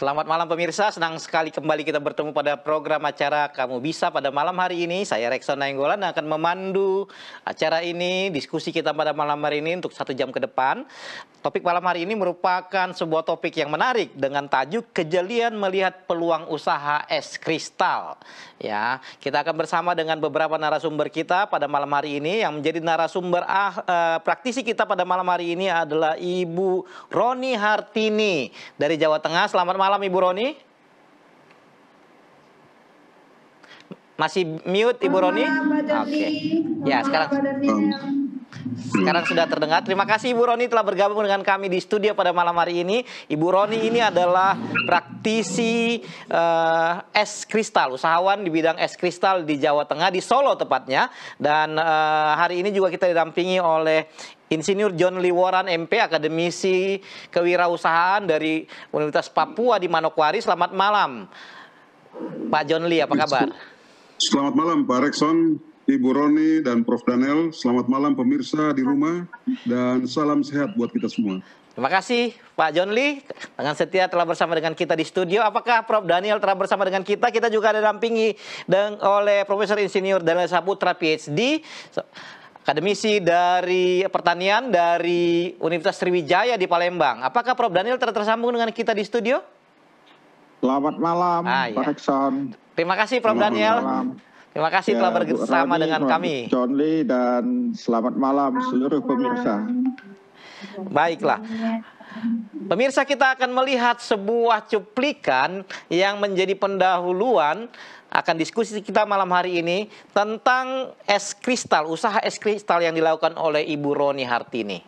Selamat malam pemirsa, senang sekali kembali kita bertemu pada program acara Kamu Bisa pada malam hari ini. Saya Rekson Nainggolan akan memandu acara ini, diskusi kita pada malam hari ini untuk 1 jam ke depan. Topik malam hari ini merupakan sebuah topik yang menarik dengan tajuk Kejelian Melihat Peluang Usaha Es Kristal. Ya, kita akan bersama dengan beberapa narasumber kita pada malam hari ini. Yang menjadi narasumber praktisi kita pada malam hari ini adalah Ibu Roni Hartini dari Jawa Tengah. Selamat malam Ibu Roni. Masih mute Ibu Roni? Oke. Ya, sekarang sudah terdengar. Terima kasih Ibu Roni telah bergabung dengan kami di studio pada malam hari ini. Ibu Roni ini adalah praktisi es kristal, usahawan di bidang es kristal di Jawa Tengah, di Solo tepatnya. Dan hari ini juga kita didampingi oleh Insinyur John Lee Woran MP, akademisi kewirausahaan dari Universitas Papua di Manokwari. Selamat malam Pak John Lee, apa kabar? Selamat malam Pak Rekson, Ibu Roni dan Prof Daniel. Selamat malam pemirsa di rumah dan salam sehat buat kita semua. Terima kasih Pak John Lee dengan setia telah bersama dengan kita di studio. Apakah Prof Daniel telah bersama dengan kita? Kita juga didampingi oleh Profesor Insinyur Daniel Saputra PhD, akademisi dari pertanian dari Universitas Sriwijaya di Palembang. Apakah Prof Daniel tersambung dengan kita di studio? Selamat malam Pak Rekson. Terima kasih Prof Daniel. Terima kasih telah bersama dengan kami. John Lee dan selamat malam seluruh pemirsa. Baiklah. Pemirsa, kita akan melihat sebuah cuplikan yang menjadi pendahuluan akan diskusi kita malam hari ini tentang es kristal, usaha es kristal yang dilakukan oleh Ibu Roni Hartini.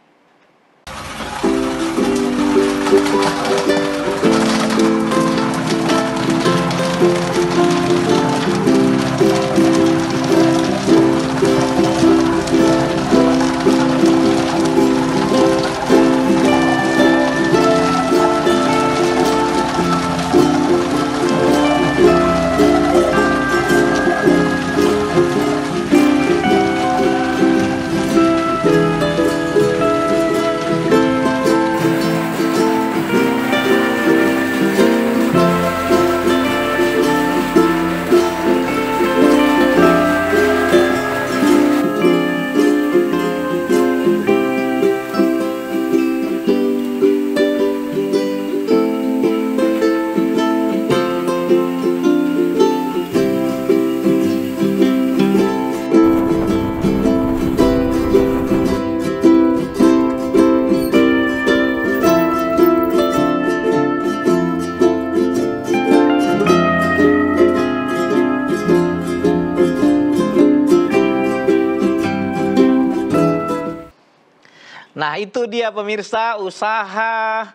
Nah, itu dia pemirsa usaha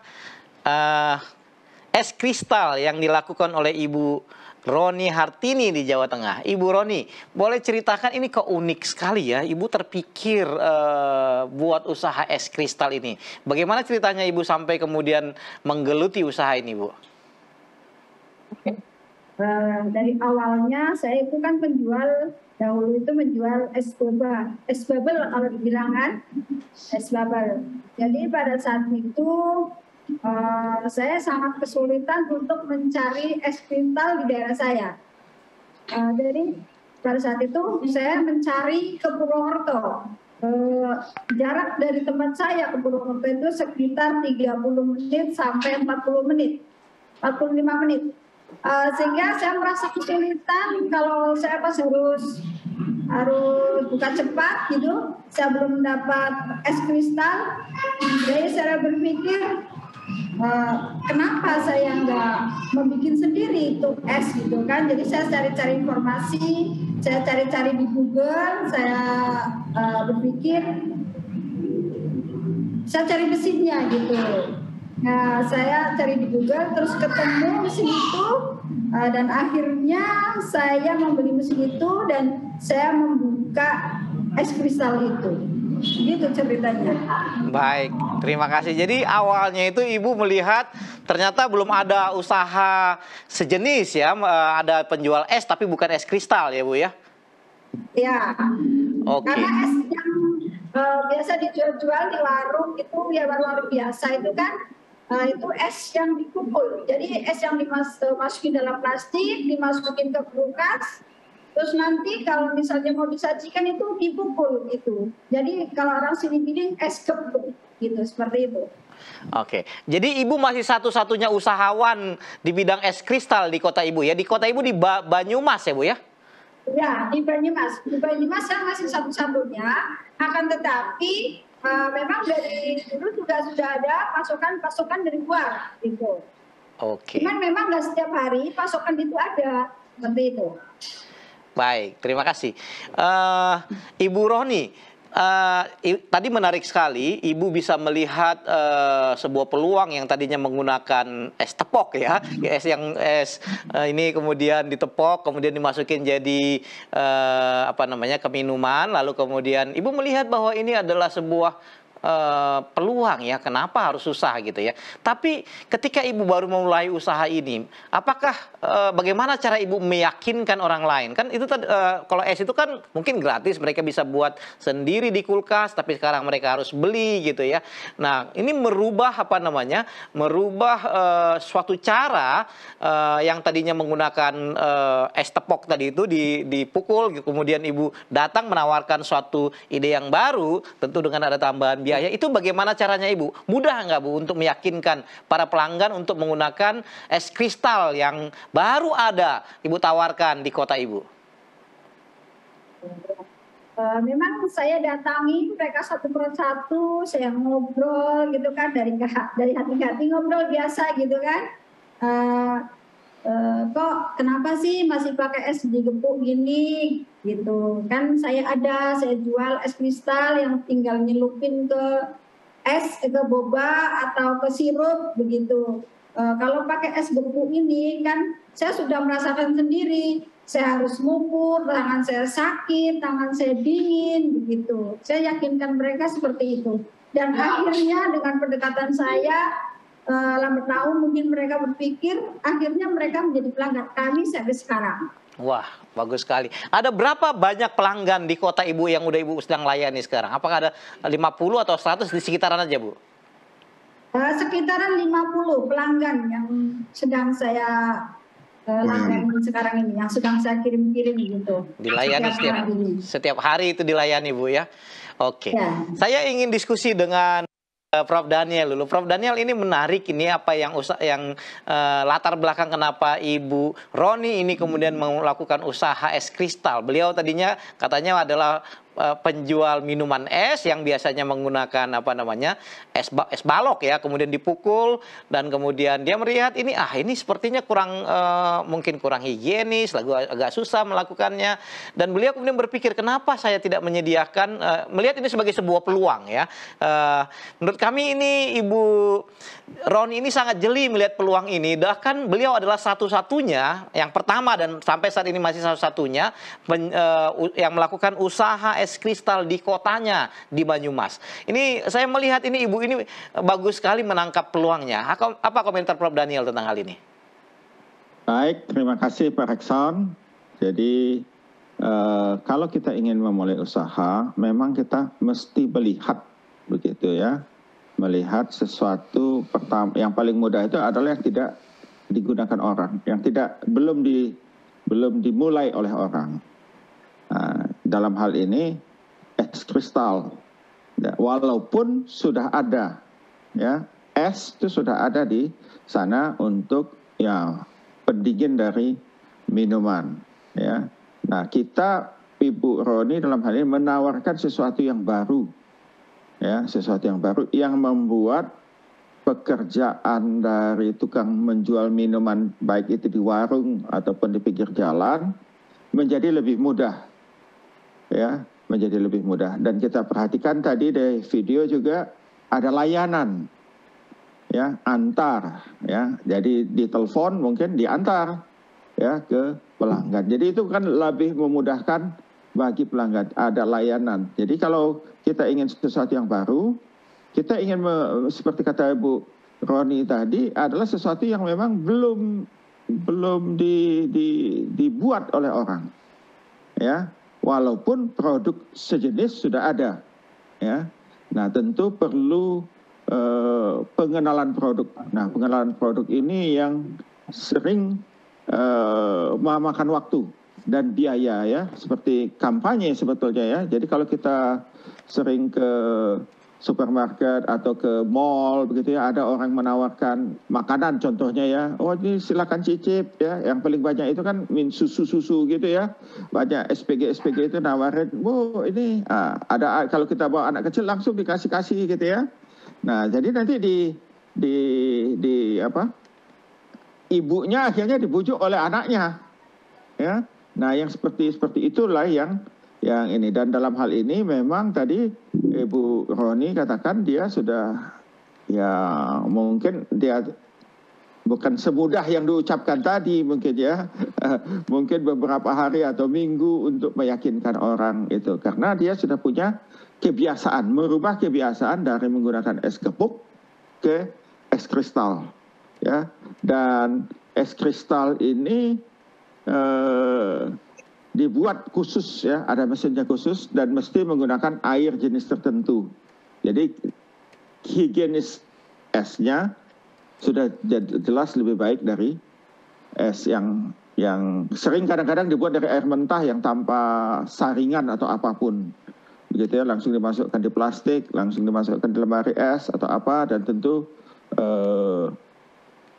es kristal yang dilakukan oleh Ibu Roni Hartini di Jawa Tengah. Ibu Roni, boleh ceritakan, ini kok unik sekali ya, Ibu terpikir buat usaha es kristal ini. Bagaimana ceritanya Ibu sampai kemudian menggeluti usaha ini, Bu? Oke. Dari awalnya saya itu kan penjual, dahulu itu menjual es bubble kalau dibilang kan, es bubble. Jadi pada saat itu saya sangat kesulitan untuk mencari es kristal di daerah saya. Jadi pada saat itu saya mencari ke Purwokerto. Jarak dari tempat saya ke Purwokerto itu sekitar 30 menit sampai 40 menit, 45 menit. Sehingga saya merasa kesulitan kalau saya pas harus buka cepat gitu, saya belum dapat es kristal. Jadi saya berpikir kenapa saya nggak membuat sendiri itu es gitu kan. Jadi saya cari-cari informasi, saya cari-cari di Google, saya berpikir saya cari mesinnya gitu. Nah, saya cari di Google, terus ketemu mesin itu, dan akhirnya saya membeli mesin itu dan saya membuka es kristal itu. Gitu ceritanya. Baik, terima kasih. Jadi awalnya itu Ibu melihat ternyata belum ada usaha sejenis ya, ada penjual es tapi bukan es kristal ya Bu ya? Ya, Oke. karena es yang biasa dijual-jual di warung itu ya warung biasa itu kan itu es yang dikumpul. Jadi es yang dimasukin dalam plastik, dimasukin ke kulkas, terus nanti kalau misalnya mau disajikan itu dipukul gitu. Jadi kalau orang sini bilang es gepuk gitu, seperti itu. Oke, jadi Ibu masih satu-satunya usahawan di bidang es kristal di kota Ibu ya? Di kota Ibu di Banyumas ya Bu ya? Ya, di Banyumas. Di Banyumas saya masih satu-satunya. Akan tetapi memang dari dulu juga sudah ada pasokan dari luar gitu. Oke. Cuman memang nggak setiap hari pasokan itu ada seperti itu. Baik, terima kasih. Ibu Roni, tadi menarik sekali, Ibu bisa melihat sebuah peluang yang tadinya menggunakan es tepok ya, ini kemudian ditepok, kemudian dimasukin jadi keminuman, lalu kemudian Ibu melihat bahwa ini adalah sebuah peluang ya, kenapa harus susah gitu ya. Tapi ketika Ibu baru memulai usaha ini, apakah bagaimana cara Ibu meyakinkan orang lain? Kan itu kalau es itu kan mungkin gratis, mereka bisa buat sendiri di kulkas, tapi sekarang mereka harus beli gitu ya. Nah, ini merubah suatu cara yang tadinya menggunakan es tepok tadi itu dipukul, kemudian Ibu datang menawarkan suatu ide yang baru, tentu dengan ada tambahan biaya. Itu bagaimana caranya Ibu? Mudah nggak Bu untuk meyakinkan para pelanggan untuk menggunakan es kristal yang baru ada Ibu tawarkan di kota Ibu? Memang saya datangi mereka satu persatu, saya ngobrol gitu kan, dari hati ke hati ngobrol biasa gitu kan. Kok kenapa sih masih pakai es digepuk gini gitu kan, saya jual es kristal yang tinggal nyelupin ke ke boba atau ke sirup begitu. Kalau pakai es gepuk ini kan saya sudah merasakan sendiri, saya harus ngukur, tangan saya sakit, tangan saya dingin begitu. Saya yakinkan mereka seperti itu, dan akhirnya dengan pendekatan saya lambat laun mungkin mereka berpikir, akhirnya mereka menjadi pelanggan kami sampai sekarang. Wah, bagus sekali. Ada berapa banyak pelanggan di kota Ibu yang udah Ibu sedang layani sekarang? Apakah ada 50 atau 100 di sekitaran aja Bu? Sekitaran 50 pelanggan yang sedang saya layani sekarang ini, yang sedang saya kirim-kirim gitu. Dilayani setiap hari itu dilayani Bu ya? Oke. Ya. Saya ingin diskusi dengan Prof Daniel dulu. Prof Daniel, ini menarik ini apa yang latar belakang kenapa Ibu Roni ini kemudian melakukan usaha es kristal. Beliau tadinya katanya adalah penjual minuman es yang biasanya menggunakan es balok ya, kemudian dipukul, dan kemudian dia melihat ini sepertinya mungkin kurang higienis, agak susah melakukannya, dan beliau kemudian berpikir kenapa saya tidak menyediakan, melihat ini sebagai sebuah peluang ya. Menurut kami ini Ibu Roni ini sangat jeli melihat peluang ini, bahkan beliau adalah satu-satunya yang pertama dan sampai saat ini masih satu-satunya yang melakukan usaha es kristal di kotanya di Banyumas. Ini saya melihat ini Ibu ini bagus sekali menangkap peluangnya. Apa komentar Prof Daniel tentang hal ini? Baik, terima kasih Pak Rekson. Jadi kalau kita ingin memulai usaha, memang kita mesti melihat begitu ya. Melihat sesuatu pertama, yang paling mudah itu adalah yang tidak digunakan orang, yang belum dimulai oleh orang. Nah, dalam hal ini es kristal, ya, walaupun sudah ada, ya, es itu sudah ada di sana untuk ya pendingin dari minuman, ya. Nah, kita Ibu Roni dalam hal ini menawarkan sesuatu yang baru, ya, sesuatu yang baru yang membuat pekerjaan dari tukang menjual minuman baik itu di warung ataupun di pinggir jalan menjadi lebih mudah. Ya, menjadi lebih mudah. Dan kita perhatikan tadi dari video juga ada layanan ya antar ya. Jadi di telepon mungkin diantar ya ke pelanggan. Jadi itu kan lebih memudahkan bagi pelanggan, ada layanan. Jadi kalau kita ingin sesuatu yang baru, kita ingin seperti kata Ibu Roni tadi, adalah sesuatu yang memang belum dibuat oleh orang. Ya, walaupun produk sejenis sudah ada. Ya. Nah, tentu perlu pengenalan produk. Nah, pengenalan produk ini yang sering memakan waktu dan biaya ya, seperti kampanye sebetulnya ya. Jadi kalau kita sering ke supermarket atau ke mall begitu ya, ada orang menawarkan makanan contohnya ya, oh ini silakan cicip ya, yang paling banyak itu kan susu gitu ya, banyak SPG itu nawarin, oh ini ada, kalau kita bawa anak kecil langsung dikasih gitu ya. Nah jadi nanti di apa, ibunya akhirnya dibujuk oleh anaknya ya. Nah yang seperti itulah yang ini, dan dalam hal ini memang tadi Ibu Roni katakan dia sudah ya, mungkin dia bukan semudah yang diucapkan tadi mungkin ya, mungkin beberapa hari atau minggu untuk meyakinkan orang itu, karena dia sudah punya kebiasaan, merubah kebiasaan dari menggunakan es gepuk ke es kristal ya. Dan es kristal ini dibuat khusus ya, ada mesinnya khusus dan mesti menggunakan air jenis tertentu. Jadi higienis esnya sudah jelas lebih baik dari es yang sering kadang-kadang dibuat dari air mentah yang tanpa saringan atau apapun. Begitu ya, langsung dimasukkan di plastik, langsung dimasukkan di lemari es atau apa, dan tentu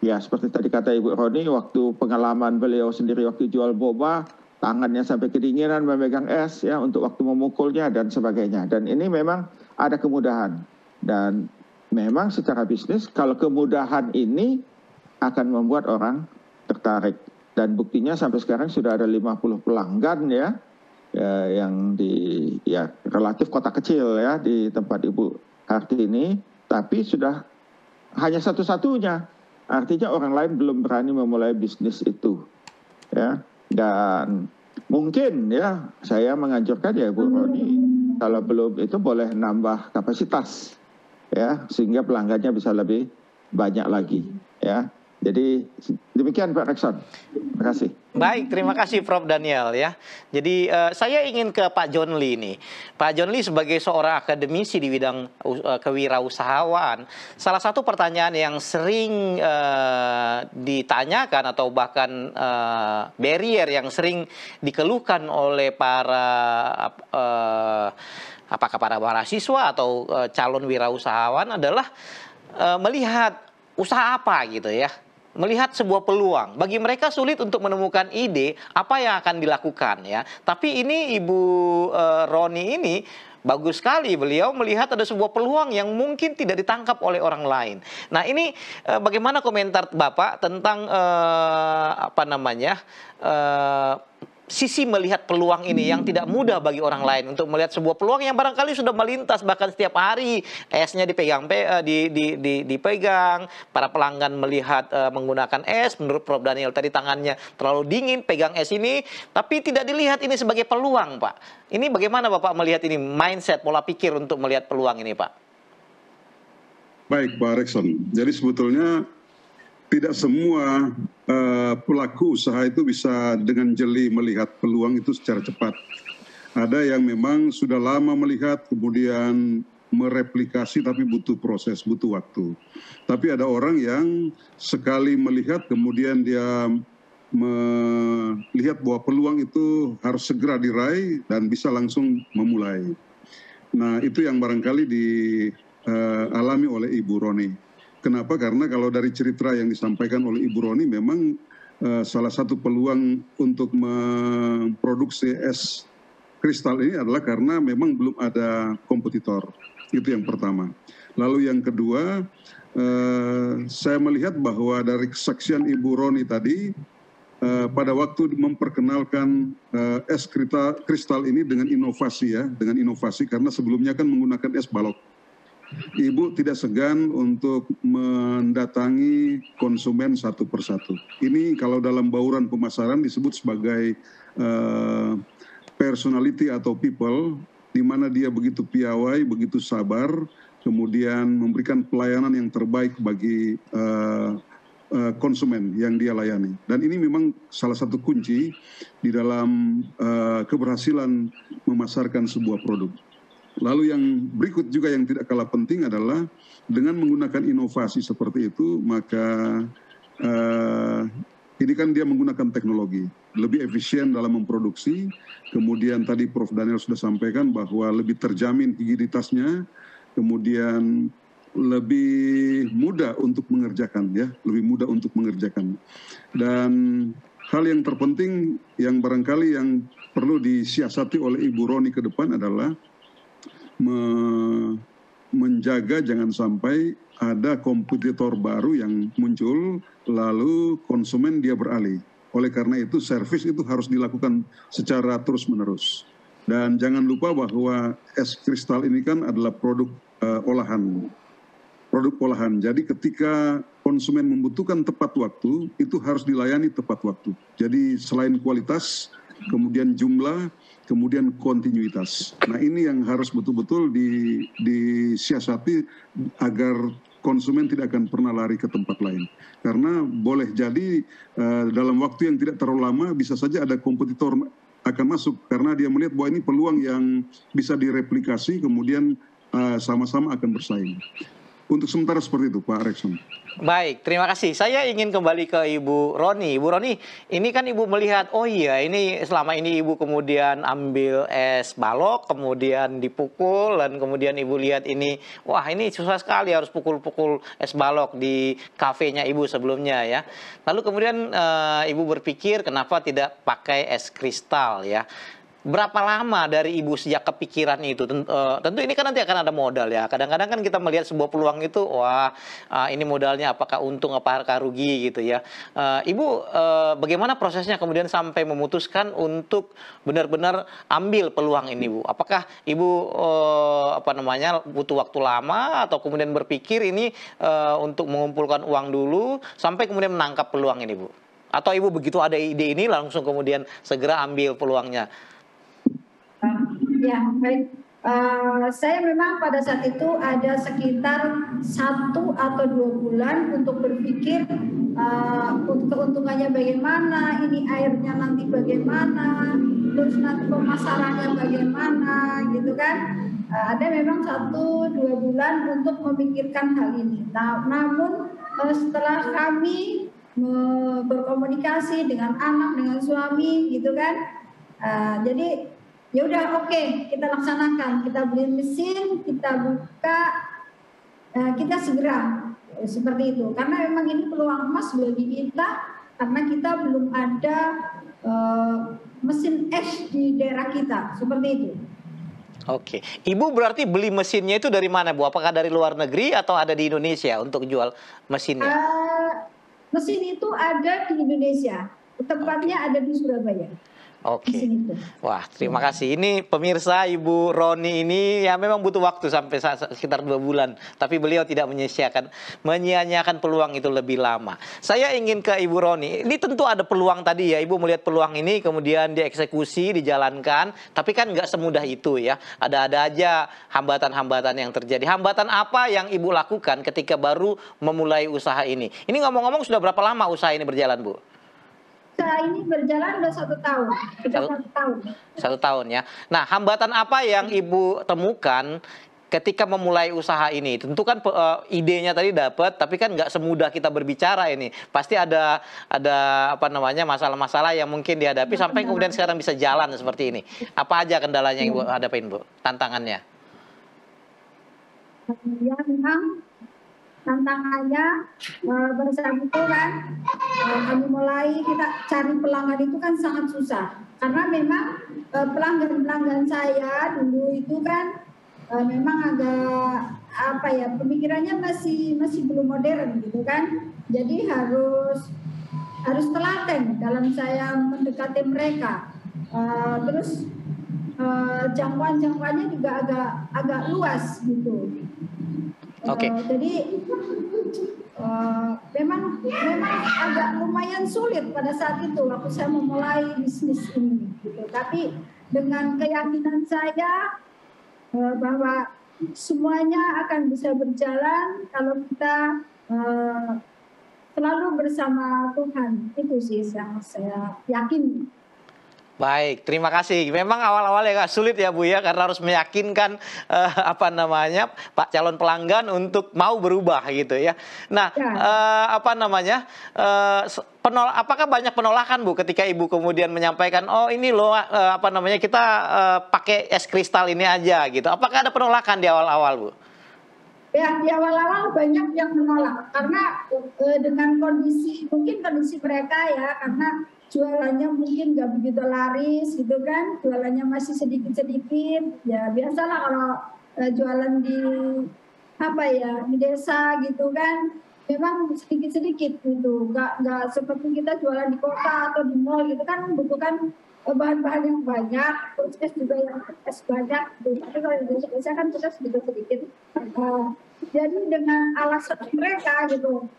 ya seperti tadi kata Ibu Roni, waktu pengalaman beliau sendiri waktu jual boba, tangannya sampai kedinginan memegang es ya untuk waktu memukulnya dan sebagainya. Dan ini memang ada kemudahan. Dan memang secara bisnis kalau kemudahan ini akan membuat orang tertarik. Dan buktinya sampai sekarang sudah ada 50 pelanggan ya, yang di ya relatif kota kecil ya di tempat Ibu Hartini, tapi sudah hanya satu-satunya. Artinya orang lain belum berani memulai bisnis itu. Ya. Dan mungkin ya saya menganjurkan ya Bu Roni, kalau belum itu boleh nambah kapasitas ya, sehingga pelanggannya bisa lebih banyak lagi ya. Jadi demikian Pak Rekson. Terima kasih. Baik, terima kasih Prof. Daniel ya. Jadi saya ingin ke Pak John Lee nih. Pak John Lee sebagai seorang akademisi di bidang kewirausahaan, salah satu pertanyaan yang sering ditanyakan atau bahkan barrier yang sering dikeluhkan oleh para apakah para mahasiswa atau calon wirausahawan adalah melihat usaha apa gitu ya. Melihat sebuah peluang, bagi mereka sulit untuk menemukan ide apa yang akan dilakukan ya. Tapi ini Ibu Roni ini bagus sekali, beliau melihat ada sebuah peluang yang mungkin tidak ditangkap oleh orang lain. Nah ini bagaimana komentar Bapak tentang apa namanya sisi melihat peluang ini yang tidak mudah bagi orang lain untuk melihat sebuah peluang yang barangkali sudah melintas, bahkan setiap hari esnya dipegang, para pelanggan melihat menggunakan es, menurut Prof. Daniel tadi tangannya terlalu dingin pegang es ini, tapi tidak dilihat ini sebagai peluang Pak. Ini bagaimana Bapak melihat ini, mindset, pola pikir untuk melihat peluang ini Pak? Baik Pak Rekson, jadi sebetulnya tidak semua pelaku usaha itu bisa dengan jeli melihat peluang itu secara cepat. Ada yang memang sudah lama melihat, kemudian mereplikasi, tapi butuh proses, butuh waktu. Tapi ada orang yang sekali melihat, kemudian dia melihat bahwa peluang itu harus segera diraih dan bisa langsung memulai. Nah itu yang barangkali dialami oleh Ibu Roni. Kenapa? Karena kalau dari cerita yang disampaikan oleh Ibu Roni, memang salah satu peluang untuk memproduksi es kristal ini adalah karena memang belum ada kompetitor. Itu yang pertama. Lalu yang kedua, saya melihat bahwa dari kesaksian Ibu Roni tadi, pada waktu memperkenalkan es kristal ini dengan inovasi ya, dengan inovasi, karena sebelumnya kan menggunakan es balok. Ibu tidak segan untuk mendatangi konsumen satu persatu. Ini kalau dalam bauran pemasaran disebut sebagai personality atau people, di mana dia begitu piawai, begitu sabar, kemudian memberikan pelayanan yang terbaik bagi konsumen yang dia layani. Dan ini memang salah satu kunci di dalam keberhasilan memasarkan sebuah produk. Lalu yang berikut juga yang tidak kalah penting adalah dengan menggunakan inovasi seperti itu, maka ini kan dia menggunakan teknologi, lebih efisien dalam memproduksi. Kemudian tadi Prof. Daniel sudah sampaikan bahwa lebih terjamin higienitasnya, kemudian lebih mudah untuk mengerjakan, ya, lebih mudah untuk mengerjakan. Dan hal yang terpenting yang barangkali yang perlu disiasati oleh Ibu Roni ke depan adalah menjaga jangan sampai ada kompetitor baru yang muncul, lalu konsumen dia beralih. Oleh karena itu, servis itu harus dilakukan secara terus-menerus. Dan jangan lupa bahwa es kristal ini kan adalah produk olahan. Produk olahan. Jadi ketika konsumen membutuhkan tepat waktu, itu harus dilayani tepat waktu. Jadi selain kualitas, kemudian jumlah, kemudian kontinuitas. Nah ini yang harus betul-betul disiasati agar konsumen tidak akan pernah lari ke tempat lain. Karena boleh jadi dalam waktu yang tidak terlalu lama bisa saja ada kompetitor akan masuk karena dia melihat bahwa ini peluang yang bisa direplikasi, kemudian sama-sama akan bersaing. Untuk sementara seperti itu, Pak Rekson. Baik, terima kasih. Saya ingin kembali ke Ibu Roni. Ibu Roni, ini kan Ibu melihat, oh iya, ini selama ini Ibu kemudian ambil es balok, kemudian dipukul, dan kemudian Ibu lihat ini, wah ini susah sekali harus pukul-pukul es balok di kafenya Ibu sebelumnya ya. Lalu kemudian Ibu berpikir, kenapa tidak pakai es kristal ya? Berapa lama dari Ibu sejak kepikiran itu? Tentu ini kan nanti akan ada modal ya. Kadang-kadang kan kita melihat sebuah peluang itu, wah ini modalnya apakah untung apakah rugi gitu ya. Ibu bagaimana prosesnya kemudian sampai memutuskan untuk benar-benar ambil peluang ini, Bu? Apakah Ibu butuh waktu lama atau kemudian berpikir ini untuk mengumpulkan uang dulu sampai kemudian menangkap peluang ini, Bu? Atau Ibu begitu ada ide ini langsung kemudian segera ambil peluangnya? Ya, baik. Saya memang pada saat itu ada sekitar 1 atau 2 bulan untuk berpikir keuntungannya bagaimana, ini airnya nanti bagaimana, terus nanti pemasarannya bagaimana, gitu kan. Ada memang 1-2 bulan untuk memikirkan hal ini. Nah, namun setelah kami berkomunikasi dengan anak, dengan suami, gitu kan, jadi ya udah oke, kita laksanakan, kita beli mesin, kita buka, kita segera seperti itu. Karena memang ini peluang emas bagi kita, karena kita belum ada mesin es di daerah kita, seperti itu. Oke, Ibu berarti beli mesinnya itu dari mana, Bu? Apakah dari luar negeri atau ada di Indonesia untuk jual mesinnya? Mesin itu ada di Indonesia, tempatnya ada di Surabaya. Oke, wah terima kasih. Ini pemirsa Ibu Roni ini ya memang butuh waktu sampai sekitar 2 bulan. Tapi beliau tidak menyia-nyiakan peluang itu lebih lama. Saya ingin ke Ibu Roni. Ini tentu ada peluang tadi ya. Ibu melihat peluang ini kemudian dieksekusi, dijalankan. Tapi kan nggak semudah itu ya. Ada aja hambatan-hambatan yang terjadi. Hambatan apa yang Ibu lakukan ketika baru memulai usaha ini? Ini ngomong-ngomong sudah berapa lama usaha ini berjalan, Bu? Ini berjalan udah 1 tahun. Sudah 1 tahun. 1 tahun ya. Nah, hambatan apa yang Ibu temukan ketika memulai usaha ini? Tentu kan idenya tadi dapat, tapi kan nggak semudah kita berbicara ini. Pasti ada masalah-masalah yang mungkin dihadapi sampai kemudian sekarang bisa jalan seperti ini. Apa aja kendalanya yang Ibu hadapin, Bu? Tantangannya? Ya memang tantangannya pada saat itu kan kami mulai kita cari pelanggan itu kan sangat susah karena memang pelanggan saya dulu itu kan memang agak pemikirannya masih belum modern gitu kan, jadi harus telaten dalam saya mendekati mereka, terus jangkauannya juga agak luas gitu. Oke. Jadi memang agak lumayan sulit pada saat itu waktu saya memulai bisnis ini. Gitu. Tapi dengan keyakinan saya bahwa semuanya akan bisa berjalan kalau kita selalu bersama Tuhan. Itu sih yang saya yakin. Baik, terima kasih. Memang awal-awalnya agak sulit ya Bu ya, karena harus meyakinkan Pak calon pelanggan untuk mau berubah gitu ya. Nah, apakah banyak penolakan Bu ketika Ibu kemudian menyampaikan, oh ini loh kita pakai es kristal ini aja gitu. Apakah ada penolakan di awal-awal Bu? Ya, di awal-awal banyak yang menolak karena dengan kondisi mereka ya, karena jualannya mungkin nggak begitu laris gitu kan, jualannya masih sedikit-sedikit. Ya biasalah kalau jualan di di desa gitu kan, memang sedikit-sedikit gitu, nggak seperti kita jualan di kota atau di mall gitu kan, membutuhkan bahan-bahan yang banyak, terus juga yang banyak gitu. Tapi kalau di desa kan kita sedikit-sedikit. Jadi dengan alasan mereka gitu,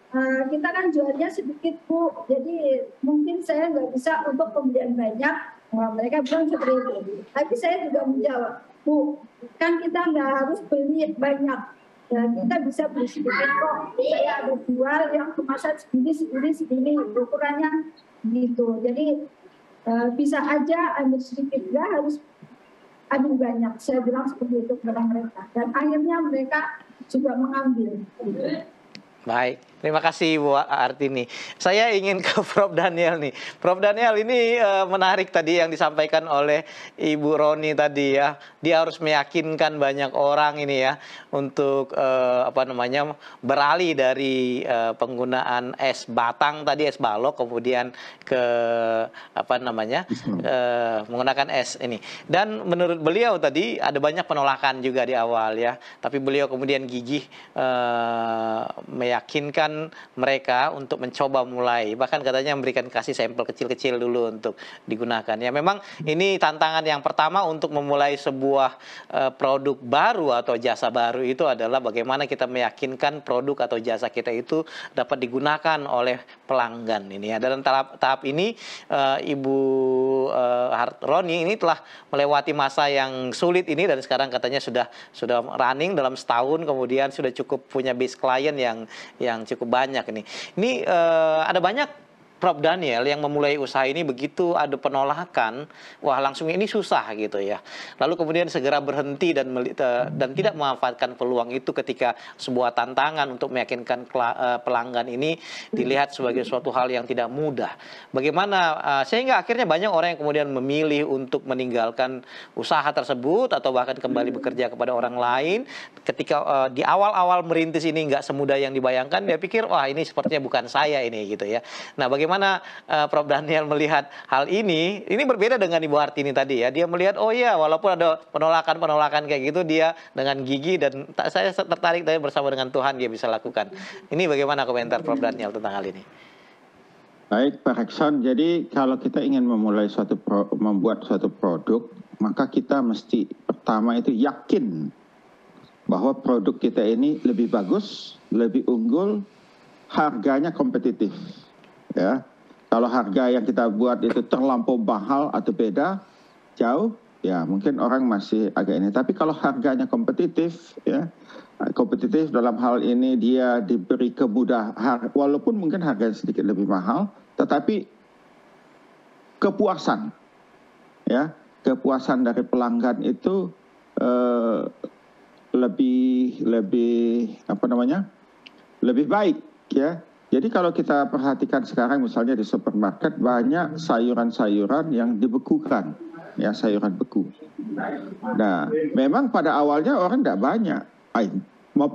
kita kan jualnya sedikit Bu, jadi mungkin saya nggak bisa untuk pembelian banyak. Mereka bilang seperti itu. Tapi saya juga menjawab, Bu, kan kita nggak harus beli banyak. Ya, kita bisa beli sedikit kok. Saya ada jual yang kemasan segini, ukurannya gitu. Jadi bisa aja ambil sedikit, nggak harus ambil banyak. Saya bilang seperti itu kepada mereka. Dan akhirnya mereka juga mengambil. Baik, terima kasih Bu Artini. Saya ingin ke Prof. Daniel nih. Prof. Daniel, ini menarik tadi yang disampaikan oleh Ibu Roni tadi ya. Dia harus meyakinkan banyak orang ini ya untuk beralih dari penggunaan es batang tadi, es balok, kemudian ke menggunakan es ini. Dan menurut beliau tadi ada banyak penolakan juga di awal ya. Tapi beliau kemudian gigih meyakinkan mereka untuk mencoba mulai, bahkan katanya memberikan kasih sampel kecil-kecil dulu untuk digunakan. Ya memang ini tantangan yang pertama untuk memulai sebuah produk baru atau jasa baru itu adalah bagaimana kita meyakinkan produk atau jasa kita itu dapat digunakan oleh pelanggan ini ya. Dalam tahap ini Ibu Roni ini telah melewati masa yang sulit ini dan sekarang katanya sudah running dalam setahun, kemudian sudah cukup punya base klien yang cukup banyak ini. Ini ada banyak Prof. Daniel yang memulai usaha ini begitu ada penolakan, wah langsung ini susah gitu ya. Lalu kemudian segera berhenti dan tidak memanfaatkan peluang itu ketika sebuah tantangan untuk meyakinkan pelanggan ini dilihat sebagai suatu hal yang tidak mudah. Bagaimana sehingga akhirnya banyak orang yang kemudian memilih untuk meninggalkan usaha tersebut atau bahkan kembali bekerja kepada orang lain. Ketika di awal-awal merintis ini nggak semudah yang dibayangkan, dia pikir wah ini sepertinya bukan saya ini gitu ya. Nah bagaimana Prof. Daniel melihat hal ini berbeda dengan Ibu Artini tadi ya. Dia melihat oh iya walaupun ada penolakan kayak gitu, dia dengan gigi dan saya tertarik dari bersama dengan Tuhan dia bisa lakukan. Ini bagaimana komentar Prof. Daniel tentang hal ini? Baik Pak Rekson, jadi kalau kita ingin membuat suatu produk, maka kita mesti pertama itu yakin bahwa produk kita ini lebih bagus, lebih unggul, harganya kompetitif. Ya, kalau harga yang kita buat itu terlampau mahal atau beda jauh, ya mungkin orang masih agak ini. Tapi kalau harganya kompetitif, ya kompetitif dalam hal ini dia diberi kemudahan, walaupun mungkin harganya sedikit lebih mahal, tetapi kepuasan, ya kepuasan dari pelanggan itu lebih baik, ya. Jadi kalau kita perhatikan sekarang misalnya di supermarket banyak sayuran-sayuran yang dibekukan, ya sayuran beku. Nah, memang pada awalnya orang tidak banyak,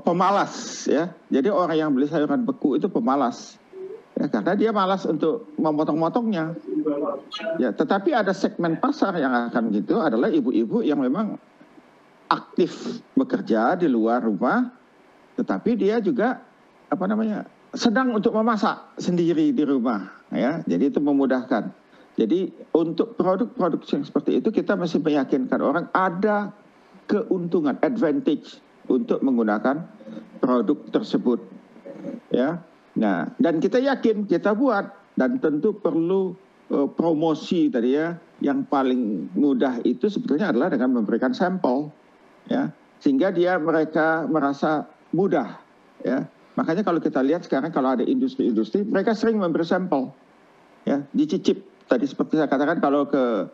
pemalas ya. Jadi orang yang beli sayuran beku itu pemalas, ya, karena dia malas untuk memotong-motongnya. Ya, tetapi ada segmen pasar yang akan gitu adalah ibu-ibu yang memang aktif bekerja di luar rumah, tetapi dia juga sedang untuk memasak sendiri di rumah, ya. Jadi itu memudahkan. Jadi untuk produk-produk yang seperti itu kita masih meyakinkan orang ada keuntungan, advantage untuk menggunakan produk tersebut. Ya, nah, dan kita yakin kita buat, dan tentu perlu promosi tadi ya. Yang paling mudah itu sebetulnya adalah dengan memberikan sampel, ya, sehingga mereka merasa mudah, ya. Makanya kalau kita lihat sekarang kalau ada industri-industri, mereka sering memberi sampel, ya, dicicip. Tadi seperti saya katakan kalau ke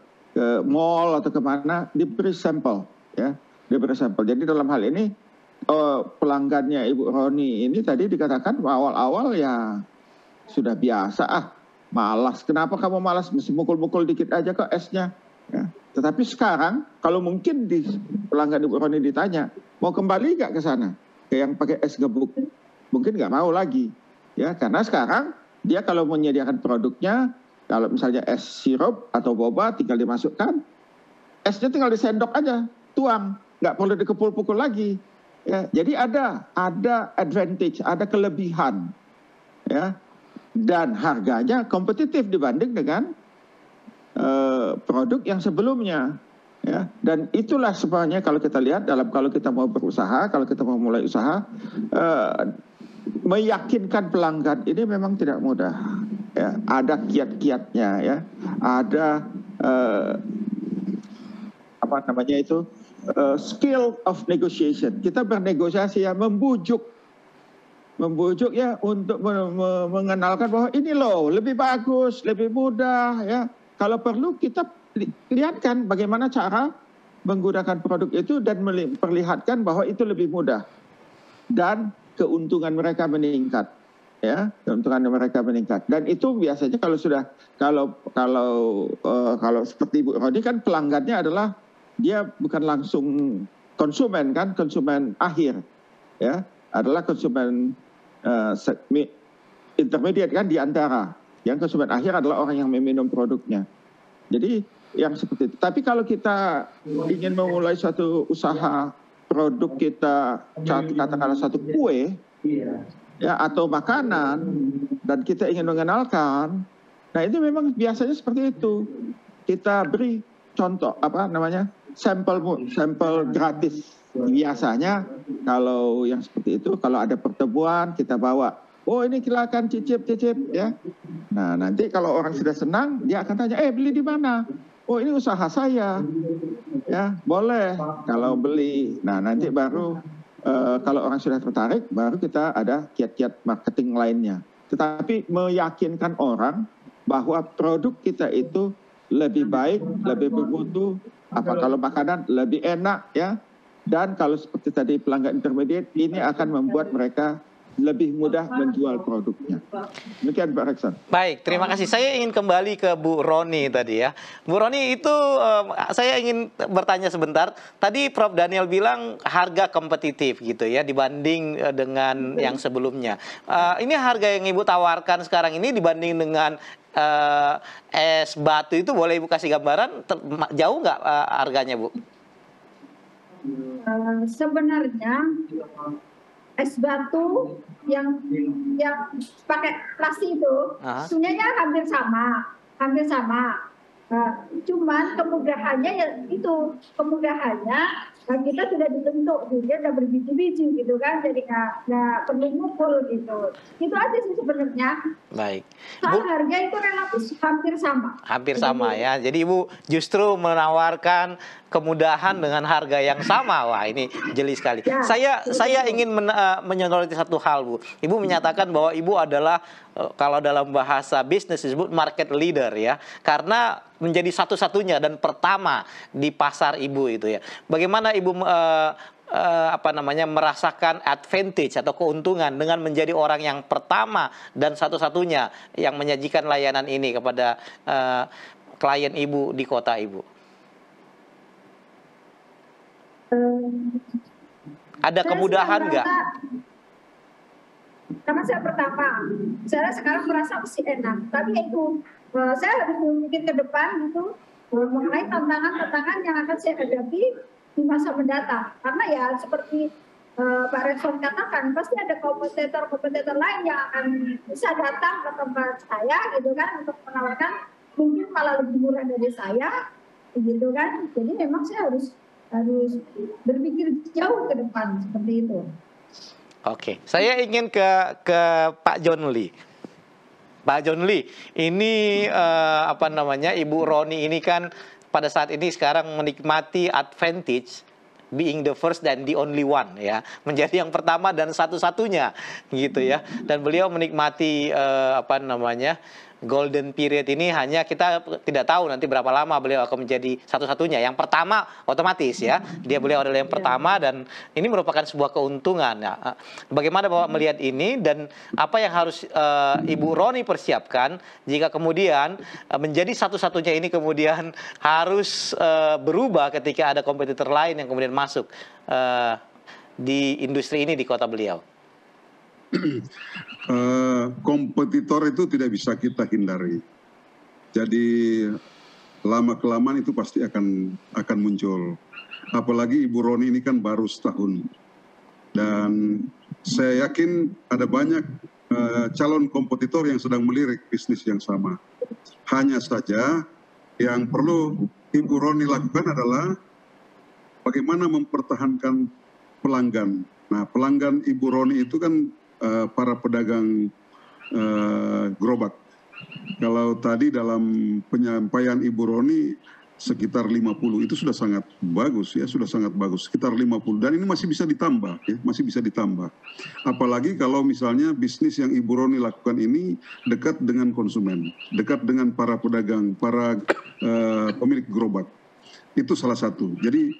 mall atau kemana diberi sampel, ya, diberi sampel. Jadi dalam hal ini pelanggannya Ibu Roni ini tadi dikatakan awal-awal ya sudah biasa, malas. Kenapa kamu malas? Mesti mukul-mukul dikit aja kok esnya. Ya. Tetapi sekarang kalau mungkin di pelanggan Ibu Roni ditanya, mau kembali nggak ke sana? Ke yang pakai es gebuk? Mungkin nggak mau lagi. Ya, karena sekarang dia kalau menyediakan produknya, kalau misalnya es sirup atau boba tinggal dimasukkan, esnya tinggal disendok aja, tuang, nggak perlu dikepul-pukul lagi. Ya, jadi ada advantage, ada kelebihan. Ya. Dan harganya kompetitif dibanding dengan produk yang sebelumnya, ya. Dan itulah sebenarnya kalau kita lihat kalau kita mau berusaha, kalau kita mau mulai usaha, meyakinkan pelanggan ini memang tidak mudah, ya. Ada kiat-kiatnya, ya. Ada skill of negotiation. Kita bernegosiasi, ya, membujuk ya untuk mengenalkan bahwa ini loh lebih bagus, lebih mudah, ya. Kalau perlu kita lihatkan bagaimana cara menggunakan produk itu dan memperlihatkan bahwa itu lebih mudah dan keuntungan mereka meningkat, ya, keuntungan mereka meningkat. Dan itu biasanya kalau seperti Ibu Roni kan pelanggannya adalah dia bukan langsung konsumen kan, konsumen akhir, ya, adalah konsumen intermediate kan di antara. Yang konsumen akhir adalah orang yang meminum produknya. Jadi yang seperti itu. Tapi kalau kita ingin memulai suatu usaha, produk kita katakanlah satu kue, ya, atau makanan, dan kita ingin mengenalkan, nah itu memang biasanya seperti itu. Kita beri contoh sampel gratis. Biasanya kalau yang seperti itu, kalau ada pertemuan kita bawa, oh ini silakan cicip, ya. Nah nanti kalau orang sudah senang, dia akan tanya, beli di mana? Oh ini usaha saya, ya, boleh kalau beli. Nah nanti baru kalau orang sudah tertarik, baru kita ada kiat-kiat marketing lainnya. Tetapi meyakinkan orang bahwa produk kita itu lebih baik, lebih bermutu, kalau makanan lebih enak, ya. Dan kalau seperti tadi pelanggan intermediate, ini akan membuat mereka lebih mudah menjual produknya. Demikian Pak Rekson. Baik, terima kasih. Saya ingin kembali ke Bu Roni tadi, ya. Bu Roni, itu saya ingin bertanya sebentar. Tadi Prof. Daniel bilang harga kompetitif gitu ya dibanding dengan yang sebelumnya. Ini harga yang Ibu tawarkan sekarang ini dibanding dengan es batu itu, boleh Ibu kasih gambaran jauh nggak harganya, Bu? Sebenarnya es batu yang pakai plastik itu sebenarnya hampir sama. Cuman kemudahannya ya itu, kita sudah dibentuk, dia sudah berbiji-biji gitu kan, jadi nggak perlu mukul gitu. Itu aja sih sebenarnya. Baik. Soal harga itu relatif hampir sama. Hampir sama, ya. Jadi Ibu justru menawarkan kemudahan dengan harga yang sama. Wah, ini jeli sekali. Ya. Saya ingin menyoroti satu hal, Bu. Ibu menyatakan bahwa Ibu adalah kalau dalam bahasa bisnis disebut market leader, ya. Karena menjadi satu-satunya dan pertama di pasar Ibu itu, ya. Bagaimana Ibu merasakan advantage atau keuntungan dengan menjadi orang yang pertama dan satu-satunya yang menyajikan layanan ini kepada klien Ibu di kota Ibu? Ada kemudahan nggak? Karena saya pertama, saya sekarang merasa masih enak. Tapi itu saya harus memikir ke depan gitu mengenai tantangan-tantangan yang akan saya hadapi di masa mendatang. Karena ya seperti Pak Rekson katakan, pasti ada kompetitor lain yang akan bisa datang ke tempat saya gitu kan untuk menawarkan mungkin malah lebih murah dari saya gitu kan. Jadi memang saya harus harus berpikir jauh ke depan seperti itu. Oke, saya ingin ke Pak John Lee. Pak John Lee, ini Ibu Roni ini kan pada saat ini sekarang menikmati advantage being the first dan the only one ya, menjadi yang pertama dan satu-satunya gitu ya. Dan beliau menikmati golden period ini, hanya kita tidak tahu nanti berapa lama beliau akan menjadi satu-satunya. Yang pertama otomatis ya, beliau adalah yang pertama dan ini merupakan sebuah keuntungan. Ya. Bagaimana Bapak melihat ini dan apa yang harus Ibu Roni persiapkan jika kemudian menjadi satu-satunya ini kemudian harus berubah ketika ada kompetitor lain yang kemudian masuk di industri ini di kota beliau? Kompetitor itu tidak bisa kita hindari. Jadi lama-kelamaan itu pasti akan muncul. Apalagi Ibu Roni ini kan baru setahun. Dan saya yakin ada banyak calon kompetitor yang sedang melirik bisnis yang sama. Hanya saja yang perlu Ibu Roni lakukan adalah bagaimana mempertahankan pelanggan. Nah, pelanggan Ibu Roni itu kan para pedagang gerobak. Kalau tadi dalam penyampaian Ibu Roni sekitar 50, itu sudah sangat bagus ya, sudah sangat bagus, sekitar 50, dan ini masih bisa ditambah ya, masih bisa ditambah. Apalagi kalau misalnya bisnis yang Ibu Roni lakukan ini dekat dengan konsumen, dekat dengan para pedagang, para pemilik gerobak. Itu salah satu. Jadi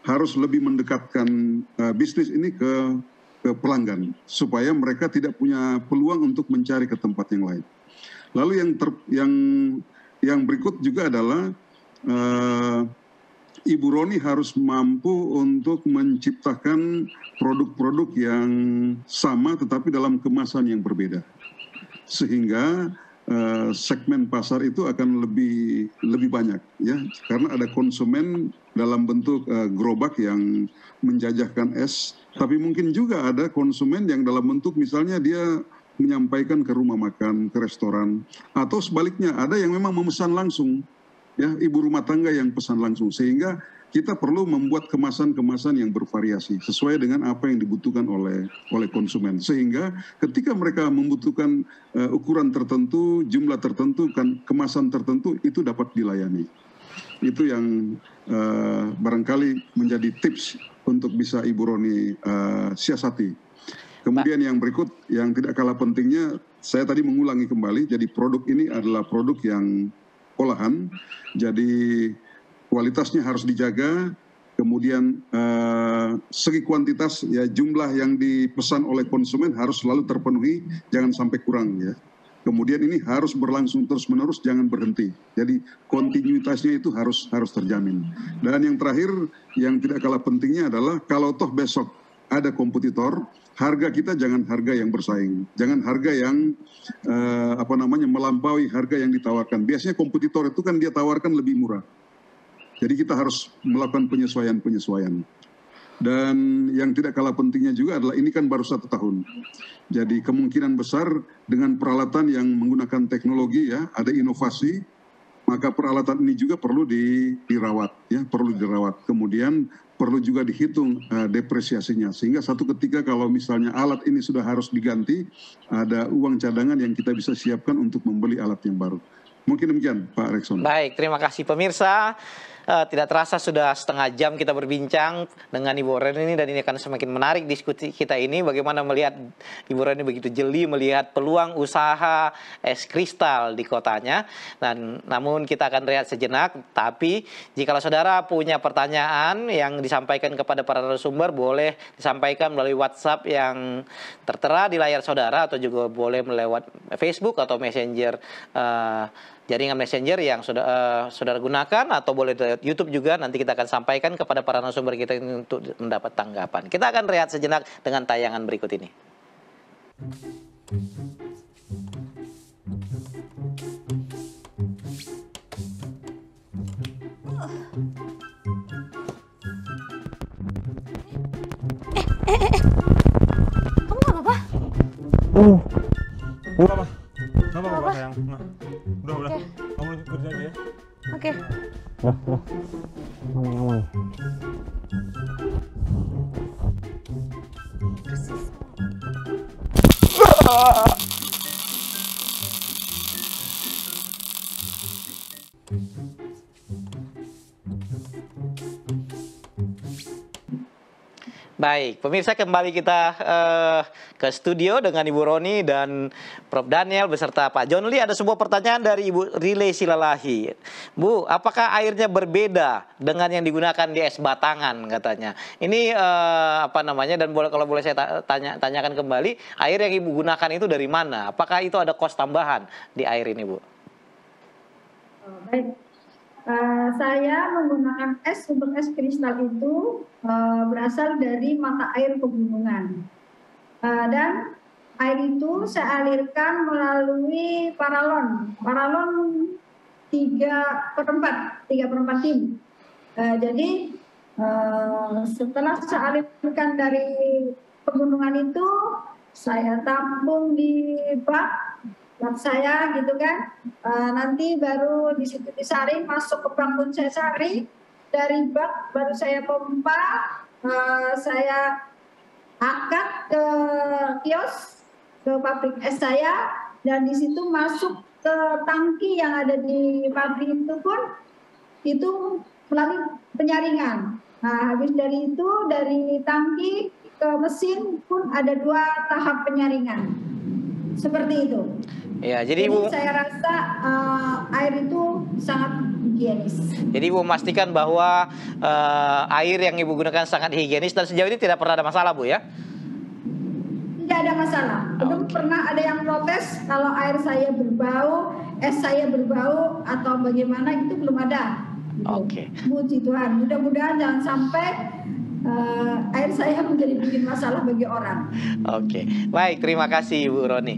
harus lebih mendekatkan bisnis ini ke pelanggan supaya mereka tidak punya peluang untuk mencari ke tempat yang lain. Lalu yang berikut juga adalah Ibu Roni harus mampu untuk menciptakan produk-produk yang sama tetapi dalam kemasan yang berbeda, sehingga segmen pasar itu akan lebih banyak ya, karena ada konsumen dalam bentuk gerobak yang menjajahkan es, tapi mungkin juga ada konsumen yang dalam bentuk misalnya dia menyampaikan ke rumah makan, ke restoran, atau sebaliknya ada yang memang memesan langsung ya, ibu rumah tangga yang pesan langsung, sehingga kita perlu membuat kemasan-kemasan yang bervariasi sesuai dengan apa yang dibutuhkan oleh konsumen, sehingga ketika mereka membutuhkan ukuran tertentu, jumlah tertentu, kemasan tertentu, itu dapat dilayani. Itu yang barangkali menjadi tips untuk bisa Ibu Roni siasati. Kemudian yang berikut yang tidak kalah pentingnya, saya tadi mengulangi kembali, jadi produk ini adalah produk yang olahan, jadi kualitasnya harus dijaga, kemudian segi kuantitas ya, jumlah yang dipesan oleh konsumen harus selalu terpenuhi, jangan sampai kurang ya. Kemudian ini harus berlangsung terus-menerus, jangan berhenti. Jadi kontinuitasnya itu harus terjamin. Dan yang terakhir yang tidak kalah pentingnya adalah kalau toh besok ada kompetitor, harga kita jangan harga yang bersaing, jangan harga yang melampaui harga yang ditawarkan. Biasanya kompetitor itu kan dia tawarkan lebih murah. Jadi kita harus melakukan penyesuaian. Dan yang tidak kalah pentingnya juga adalah ini kan baru 1 tahun. Jadi kemungkinan besar dengan peralatan yang menggunakan teknologi ya, ada inovasi, maka peralatan ini juga perlu dirawat ya, perlu dirawat. Kemudian perlu juga dihitung depresiasinya, sehingga satu ketika kalau misalnya alat ini sudah harus diganti, ada uang cadangan yang kita bisa siapkan untuk membeli alat yang baru. Mungkin demikian Pak Rekson. Baik, terima kasih pemirsa. Tidak terasa sudah setengah jam kita berbincang dengan Ibu Roni ini, dan ini akan semakin menarik diskusi kita ini. Bagaimana melihat Ibu Roni begitu jeli melihat peluang usaha es kristal di kotanya. Dan namun kita akan rehat sejenak. Tapi jika saudara punya pertanyaan yang disampaikan kepada para narasumber, boleh disampaikan melalui WhatsApp yang tertera di layar saudara, atau juga boleh melewat Facebook atau Messenger, jaringan Messenger yang saudara gunakan, atau boleh di YouTube juga. Nanti kita akan sampaikan kepada para narasumber kita ini untuk mendapat tanggapan. Kita akan rehat sejenak dengan tayangan berikut ini. Kamu nggak apa-apa? Enggak apa. Enggak apa-apa sayang. Nah, udah. Kamu kerja aja ya. Oke. Aman. Baik, pemirsa kembali kita ke studio dengan Ibu Roni dan Prof. Daniel beserta Pak John Lee. Ada sebuah pertanyaan dari Ibu Rile Silalahi. Bu, apakah airnya berbeda dengan yang digunakan di es batangan katanya? Ini apa namanya, dan kalau boleh saya tanyakan kembali, air yang Ibu gunakan itu dari mana? Apakah itu ada kos tambahan di air ini, Bu? Baik. Saya menggunakan es untuk es kristal itu berasal dari mata air pegunungan. Dan air itu saya alirkan melalui paralon 3/4 tim. Jadi setelah saya alirkan dari pegunungan itu, saya tampung di bak saya gitu kan, nanti baru di situ disaring masuk ke bangun saya saring, dari bak baru saya pompa, saya angkat ke kios, ke pabrik es saya, dan di situ masuk ke tangki yang ada di pabrik itu pun itu melalui penyaringan. Nah, habis dari itu dari tangki ke mesin pun ada 2 tahap penyaringan. Seperti itu. Ya, jadi Ibu, saya rasa air itu sangat higienis. Jadi Ibu memastikan bahwa air yang Ibu gunakan sangat higienis dan sejauh ini tidak pernah ada masalah, Bu, ya? Tidak ada masalah. Belum pernah ada yang protes kalau air saya berbau, es saya berbau atau bagaimana, itu belum ada. Oke. Puji Tuhan. Mudah-mudahan jangan sampai air saya menjadi bikin masalah bagi orang. Oke, baik, terima kasih Ibu Roni.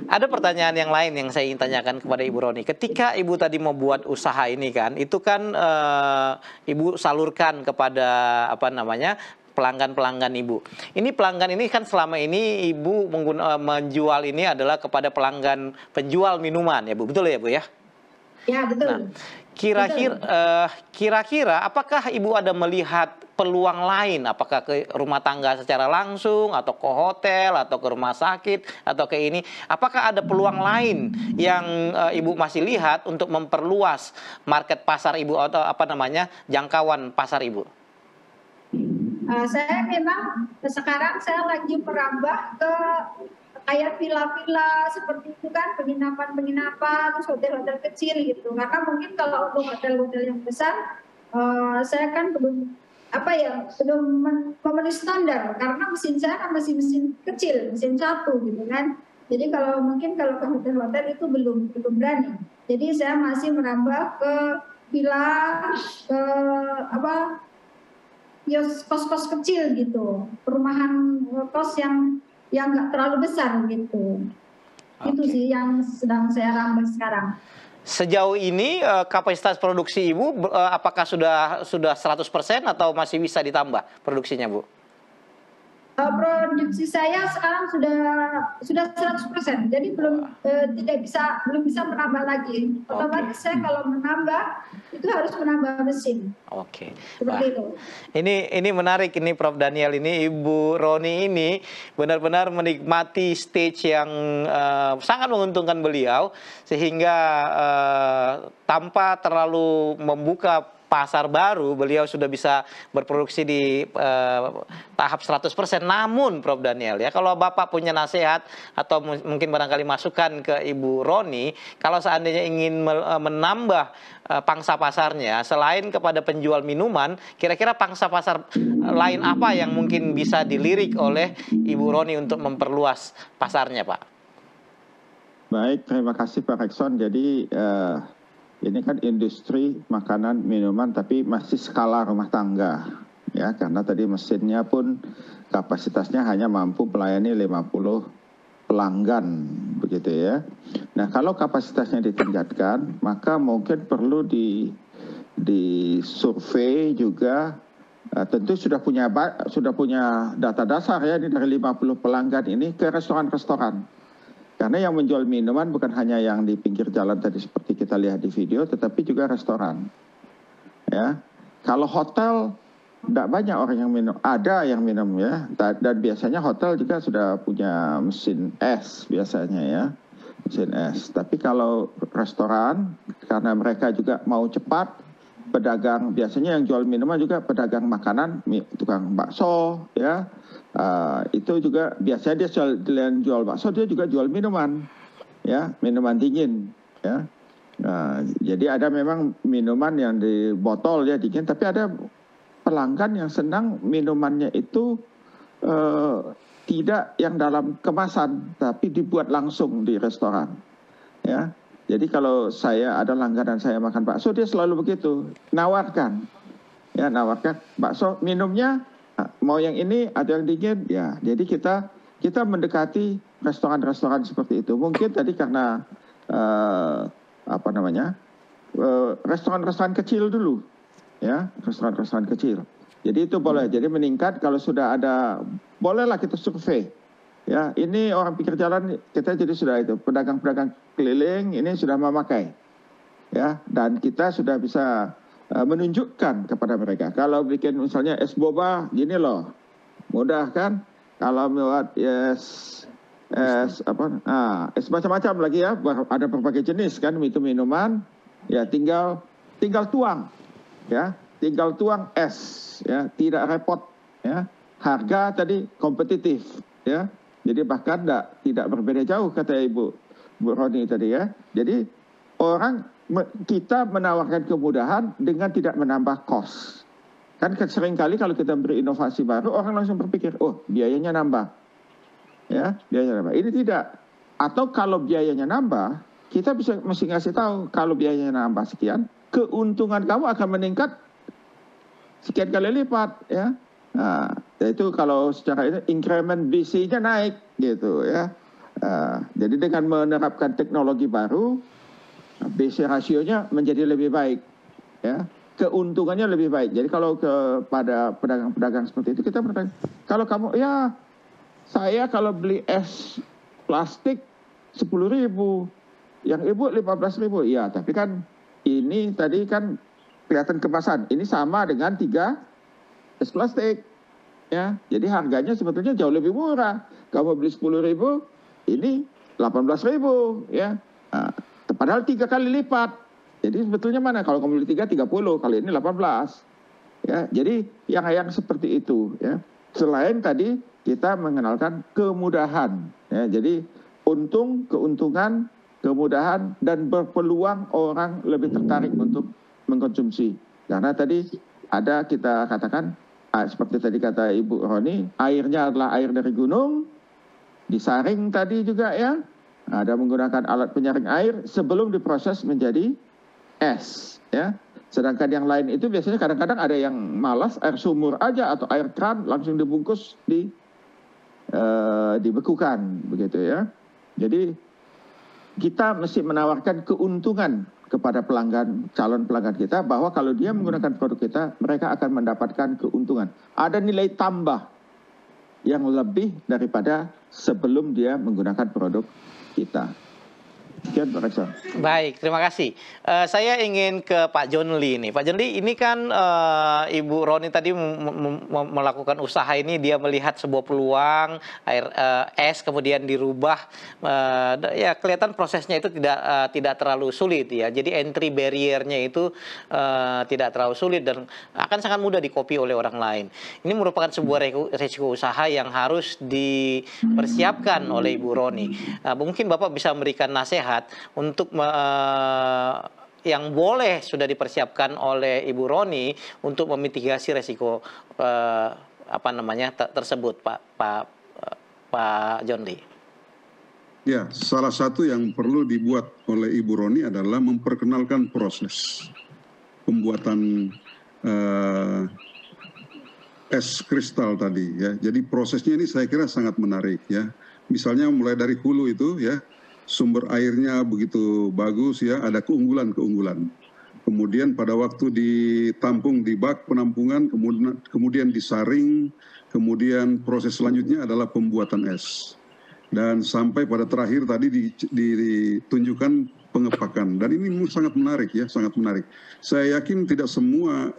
Ada pertanyaan yang lain yang saya ingin tanyakan kepada Ibu Roni. Ketika Ibu tadi mau buat usaha ini kan, itu kan Ibu salurkan kepada apa namanya pelanggan-pelanggan Ibu. Ini pelanggan ini kan selama ini Ibu menjual ini adalah kepada pelanggan penjual minuman ya Bu, betul ya Bu ya? Ya betul. Nah, kira-kira apakah Ibu ada melihat peluang lain, apakah ke rumah tangga secara langsung atau ke hotel atau ke rumah sakit atau ke ini, apakah ada peluang lain yang Ibu masih lihat untuk memperluas market pasar Ibu atau apa namanya jangkauan pasar Ibu? Saya memang sekarang saya lagi merambah ke kayak villa-villa seperti itu kan, penginapan, terus hotel-hotel kecil gitu. Karena mungkin kalau untuk hotel-hotel yang besar, saya kan belum memenuhi standar karena mesin saya kan masih mesin kecil, mesin 1 gitu kan. Jadi kalau mungkin kalau ke hotel-hotel itu belum berani. Jadi saya masih merambah ke villa, ke kos-kos kecil gitu, perumahan kos yang nggak terlalu besar gitu. Okay. Itu sih yang sedang saya rambah sekarang. Sejauh ini kapasitas produksi Ibu apakah sudah 100% atau masih bisa ditambah produksinya, Bu? Produksi saya sekarang sudah 100%. Jadi belum bisa menambah lagi. Otomatis saya kalau menambah itu harus menambah mesin. Oke. Seperti itu. Ini menarik ini Prof. Daniel ini, Ibu Roni ini benar-benar menikmati stage yang sangat menguntungkan beliau sehingga tanpa terlalu membuka pasar baru, beliau sudah bisa berproduksi di tahap 100%. Namun Prof. Daniel ya, kalau Bapak punya nasihat atau mungkin barangkali masukan ke Ibu Roni, kalau seandainya ingin menambah pangsa pasarnya, selain kepada penjual minuman, kira-kira pangsa pasar lain apa yang mungkin bisa dilirik oleh Ibu Roni untuk memperluas pasarnya, Pak? Baik, terima kasih Pak Rekson. Jadi ini kan industri makanan minuman tapi masih skala rumah tangga ya, karena tadi mesinnya pun kapasitasnya hanya mampu melayani 50 pelanggan begitu ya. Nah, kalau kapasitasnya ditingkatkan maka mungkin perlu di survei juga, tentu sudah punya data dasar ya, ini dari 50 pelanggan ini ke restoran-restoran. Karena yang menjual minuman bukan hanya yang di pinggir jalan tadi seperti kita lihat di video, tetapi juga restoran. Ya, kalau hotel tidak banyak orang yang minum. Ada yang minum ya. Dan biasanya hotel juga sudah punya mesin es biasanya ya. Mesin es. Tapi kalau restoran, karena mereka juga mau cepat, pedagang biasanya yang jual minuman juga pedagang makanan, tukang bakso ya. Itu juga biasanya dia jual bakso, dia juga jual minuman ya, minuman dingin ya. Jadi ada memang minuman yang di botol ya dingin, tapi ada pelanggan yang senang minumannya itu tidak yang dalam kemasan, tapi dibuat langsung di restoran. Ya, jadi kalau saya ada langganan saya makan bakso, dia selalu begitu, nawarkan, ya nawarkan bakso, minumnya mau yang ini atau yang dingin, ya. Jadi kita mendekati restoran-restoran seperti itu. Mungkin tadi karena restoran-restoran kecil dulu. Ya, restoran-restoran kecil. Jadi itu boleh. Jadi meningkat kalau sudah ada, bolehlah kita survei. Ya, ini orang pinggir jalan kita jadi sudah itu pedagang-pedagang keliling ini sudah memakai. Ya, dan kita sudah bisa menunjukkan kepada mereka. Kalau bikin misalnya es boba, gini loh, mudah kan? Kalau buat es macam-macam lagi ya, ada berbagai jenis kan itu minuman. Ya, tinggal tuang. Ya, tinggal tuang es, ya, tidak repot, ya. Harga tadi kompetitif, ya. Jadi bahkan tidak berbeda jauh kata Ibu Roni tadi ya. Jadi kita menawarkan kemudahan dengan tidak menambah kos. Kan seringkali kalau kita beri inovasi baru, orang langsung berpikir, oh biayanya nambah, ya, biayanya nambah. Ini tidak. Atau kalau biayanya nambah, kita mesti ngasih tahu kalau biayanya nambah sekian, keuntungan kamu akan meningkat sekian kali lipat ya. Nah, itu kalau secara ini increment BC-nya naik gitu ya. Jadi dengan menerapkan teknologi baru, BC rasionya menjadi lebih baik ya. Keuntungannya lebih baik. Jadi kalau kepada pedagang-pedagang seperti itu kita bertanya, kalau kamu ya saya kalau beli es plastik 10.000, yang Ibu 15.000, ya tapi kan ini tadi kan kelihatan kemasan. Ini sama dengan 3 es plastik. Ya, jadi harganya sebetulnya jauh lebih murah. Kamu beli 10.000, ini 18.000 ya. Nah, padahal 3 kali lipat. Jadi sebetulnya mana? Kalau kamu beli 30, kali ini 18. Ya, jadi yang seperti itu ya. Selain tadi kita mengenalkan kemudahan ya. Jadi keuntungan, kemudahan dan berpeluang orang lebih tertarik untuk mengkonsumsi. Karena tadi ada kita katakan seperti tadi kata Ibu Roni, airnya adalah air dari gunung, disaring tadi juga ya, ada menggunakan alat penyaring air sebelum diproses menjadi es ya. Sedangkan yang lain itu biasanya kadang-kadang ada yang malas air sumur aja atau air keran langsung dibungkus dibekukan begitu ya. Jadi kita mesti menawarkan keuntungan kepada calon pelanggan kita bahwa kalau dia menggunakan produk kita, mereka akan mendapatkan keuntungan. Ada nilai tambah yang lebih daripada sebelum dia menggunakan produk kita. Sekian Pak Rekson. Baik, terima kasih. Saya ingin ke Pak John Lee nih. Pak John Lee, ini kan Ibu Roni tadi melakukan usaha ini, dia melihat sebuah peluang air es kemudian dirubah. Ya kelihatan prosesnya itu tidak terlalu sulit ya. Jadi entry barrier-nya itu tidak terlalu sulit dan akan sangat mudah dikopi oleh orang lain. Ini merupakan sebuah risiko usaha yang harus dipersiapkan oleh Ibu Roni. Mungkin Bapak bisa memberikan nasihat untuk yang boleh sudah dipersiapkan oleh Ibu Roni untuk memitigasi resiko tersebut, Pak John Lee. Ya, salah satu yang perlu dibuat oleh Ibu Roni adalah memperkenalkan proses pembuatan es kristal tadi ya. Jadi prosesnya ini saya kira sangat menarik ya. Misalnya mulai dari hulu itu ya. Sumber airnya begitu bagus ya, ada keunggulan-keunggulan. Kemudian pada waktu ditampung di bak penampungan, kemudian disaring, kemudian proses selanjutnya adalah pembuatan es. Dan sampai pada terakhir tadi ditunjukkan pengepakan. Dan ini sangat menarik ya, sangat menarik. Saya yakin tidak semua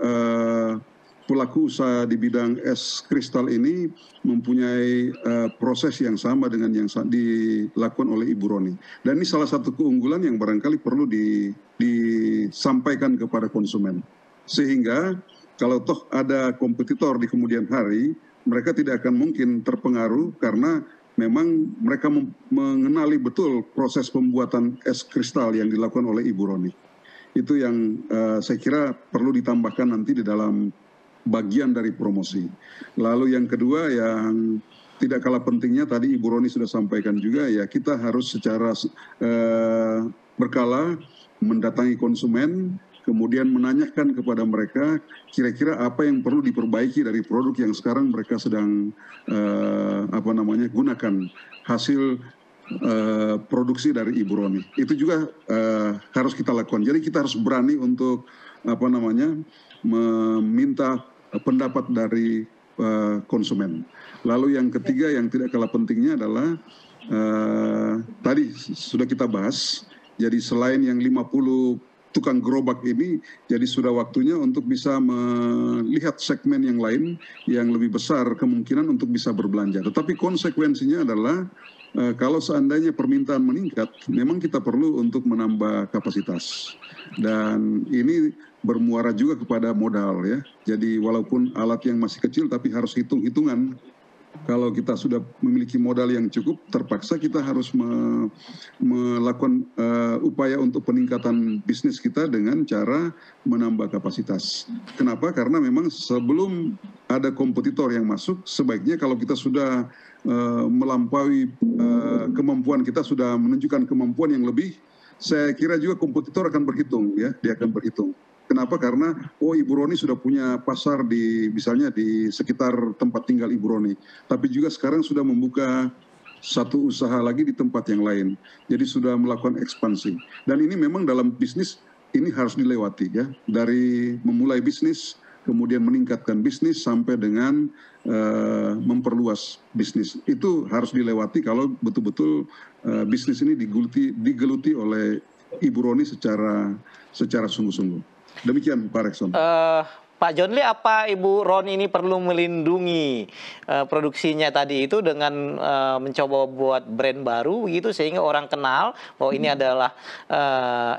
pelaku usaha di bidang es kristal ini mempunyai proses yang sama dengan yang dilakukan oleh Ibu Roni. Dan ini salah satu keunggulan yang barangkali perlu disampaikan kepada konsumen. Sehingga kalau toh ada kompetitor di kemudian hari, mereka tidak akan mungkin terpengaruh karena memang mereka mengenali betul proses pembuatan es kristal yang dilakukan oleh Ibu Roni. Itu yang saya kira perlu ditambahkan nanti di dalam bagian dari promosi. Lalu yang kedua yang tidak kalah pentingnya tadi Ibu Roni sudah sampaikan juga, ya kita harus secara berkala mendatangi konsumen, kemudian menanyakan kepada mereka kira-kira apa yang perlu diperbaiki dari produk yang sekarang mereka sedang gunakan hasil produksi dari Ibu Roni. Itu juga harus kita lakukan. Jadi kita harus berani untuk meminta pendapat dari konsumen. Lalu yang ketiga yang tidak kalah pentingnya adalah tadi sudah kita bahas. Jadi selain yang 50 tukang gerobak ini, jadi sudah waktunya untuk bisa melihat segmen yang lain yang lebih besar kemungkinan untuk bisa berbelanja. Tetapi konsekuensinya adalah kalau seandainya permintaan meningkat, memang kita perlu untuk menambah kapasitas. Dan ini bermuara juga kepada modal ya. Jadi walaupun alat yang masih kecil tapi harus hitung-hitungan. Kalau kita sudah memiliki modal yang cukup, terpaksa kita harus melakukan upaya untuk peningkatan bisnis kita dengan cara menambah kapasitas. Kenapa? Karena memang sebelum ada kompetitor yang masuk, sebaiknya kalau kita sudah melampaui kemampuan kita, sudah menunjukkan kemampuan yang lebih, saya kira juga kompetitor akan berhitung, ya, dia akan berhitung. Kenapa? Karena Ibu Roni sudah punya pasar misalnya di sekitar tempat tinggal Ibu Roni, tapi juga sekarang sudah membuka satu usaha lagi di tempat yang lain. Jadi sudah melakukan ekspansi. Dan ini memang dalam bisnis ini harus dilewati ya, dari memulai bisnis, kemudian meningkatkan bisnis sampai dengan memperluas bisnis. Itu harus dilewati kalau betul-betul bisnis ini digeluti oleh Ibu Roni secara sungguh-sungguh. Demikian Pak Rekson. Pak John Lee, apa Ibu Roni ini perlu melindungi produksinya tadi itu dengan mencoba buat brand baru gitu sehingga orang kenal bahwa ini adalah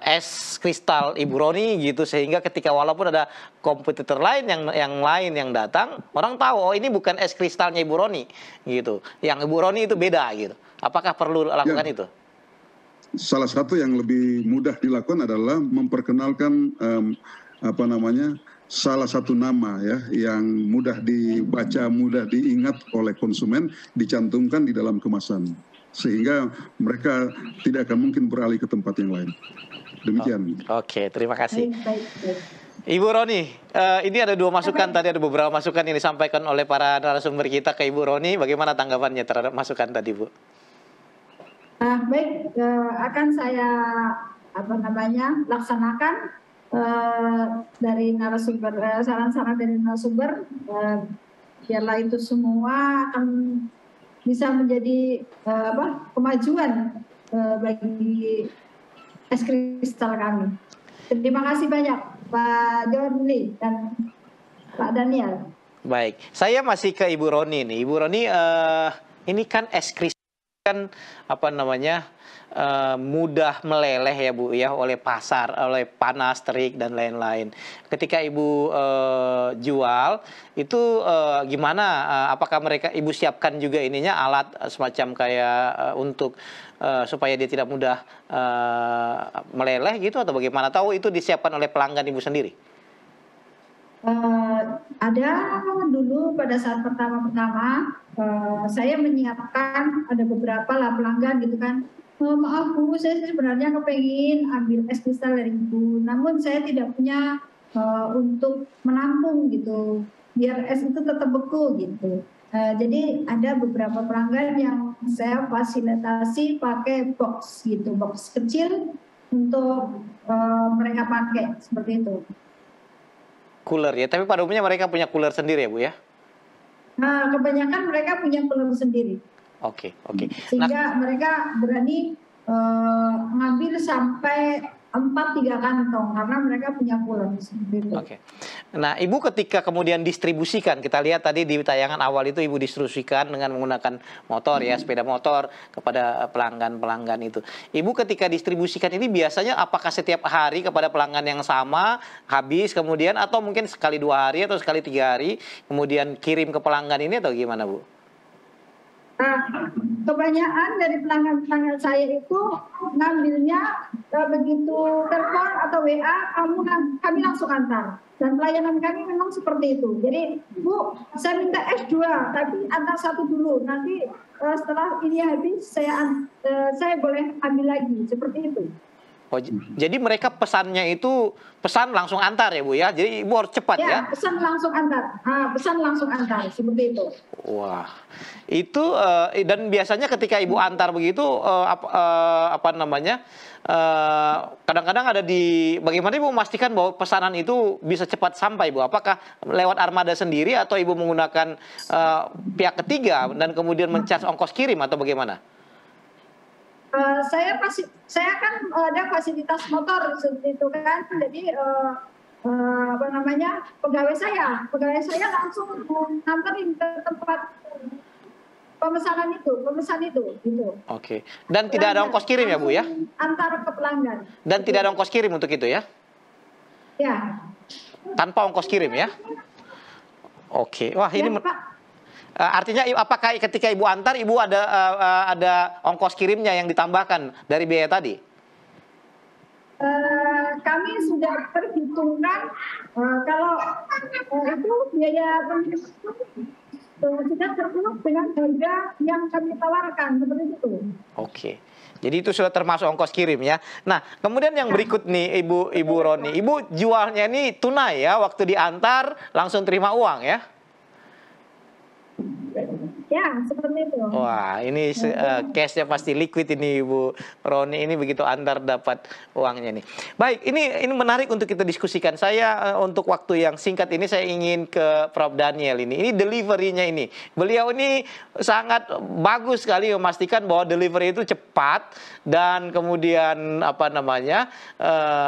es kristal Ibu Roni gitu, sehingga ketika walaupun ada kompetitor lain yang datang, orang tahu ini bukan es kristalnya Ibu Roni gitu. Yang Ibu Roni itu beda gitu. Apakah perlu lakukan itu? Salah satu yang lebih mudah dilakukan adalah memperkenalkan salah satu nama ya yang mudah dibaca, mudah diingat oleh konsumen, dicantumkan di dalam kemasan sehingga mereka tidak akan mungkin beralih ke tempat yang lain. Demikian. Oke, terima kasih. Baik. Ibu Roni, ini ada dua masukan tadi, ada beberapa masukan yang disampaikan oleh para narasumber kita ke Ibu Roni. Bagaimana tanggapannya terhadap masukan tadi, Bu? Baik, akan saya laksanakan dari narasumber, saran-saran dari narasumber, biarlah itu semua akan bisa menjadi kemajuan bagi es kristal kami. Terima kasih banyak Pak John Lee dan Pak Daniel. Baik, saya masih ke Ibu Roni nih. Ibu Roni, ini kan es kristal kan mudah meleleh ya Bu ya oleh pasar, oleh panas, terik dan lain-lain. Ketika Ibu jual itu gimana? Apakah Ibu siapkan juga ininya alat semacam kayak untuk supaya dia tidak mudah meleleh gitu atau bagaimana? Tahu itu disiapkan oleh pelanggan Ibu sendiri? Ada dulu pada saat pertama-tama saya menyiapkan, ada beberapa lah pelanggan gitu kan, maaf Bu, saya sebenarnya kepengen ambil es kristal dari Ibu, namun saya tidak punya untuk menampung gitu, biar es itu tetap beku gitu. Jadi ada beberapa pelanggan yang saya fasilitasi pakai box gitu, box kecil untuk mereka pakai seperti itu. Cooler ya, tapi pada umumnya mereka punya cooler sendiri ya Bu ya? Nah, kebanyakan mereka punya cooler sendiri. Oke. Sehingga mereka berani ngambil sampai 3 kantong karena mereka punya pulau seperti itu. Oke. Nah, Ibu ketika kemudian distribusikan, kita lihat tadi di tayangan awal itu Ibu distribusikan dengan menggunakan motor ya, sepeda motor kepada pelanggan-pelanggan itu. Ibu ketika distribusikan ini biasanya apakah setiap hari kepada pelanggan yang sama habis kemudian atau mungkin sekali 2 hari atau sekali 3 hari kemudian kirim ke pelanggan ini atau gimana, Bu? Nah, kebanyakan dari pelanggan-pelanggan saya itu ngambilnya begitu telepon atau WA, kami langsung antar. Dan pelayanan kami memang seperti itu. Jadi, Bu, saya minta S2, tapi antar 1 dulu. Nanti setelah ini habis, saya boleh ambil lagi. Seperti itu. Oh, jadi mereka pesannya itu pesan langsung antar ya Bu ya? Jadi Ibu harus cepat ya? Pesan langsung antar. Pesan langsung antar, seperti itu. Wah, itu dan biasanya ketika Ibu antar begitu apa namanya? Kadang-kadang ada bagaimana Ibu memastikan bahwa pesanan itu bisa cepat sampai Bu? Apakah lewat armada sendiri atau Ibu menggunakan pihak ketiga dan kemudian mencas ongkos kirim atau bagaimana? Saya kan ada fasilitas motor seperti itu kan, jadi pegawai saya langsung nganterin ke tempat pemesan itu gitu. Oke. Dan tidak ada ongkos kirim ya Bu ya? Antar ke pelanggan. Dan tidak ada ongkos kirim untuk itu ya? Ya. Tanpa ongkos kirim ya? Oke. Wah ini. Ya, Pak. Artinya apakah ketika Ibu antar Ibu ada ongkos kirimnya yang ditambahkan dari biaya tadi? Kami sudah perhitungkan kalau itu biaya sudah termasuk dengan harga yang kami tawarkan seperti itu. Oke. Jadi itu sudah termasuk ongkos kirim ya. Nah, kemudian yang berikut nih Ibu Roni, Ibu jualnya ini tunai ya, waktu diantar langsung terima uang ya? Ya, seperti itu. Wah, ini cashnya pasti liquid ini Ibu Roni, ini begitu antar dapat uangnya nih. Baik, ini menarik untuk kita diskusikan. Saya untuk waktu yang singkat ini saya ingin ke Prof Daniel ini. Ini delivery-nya ini. Beliau ini sangat bagus sekali memastikan bahwa delivery itu cepat dan kemudian apa namanya?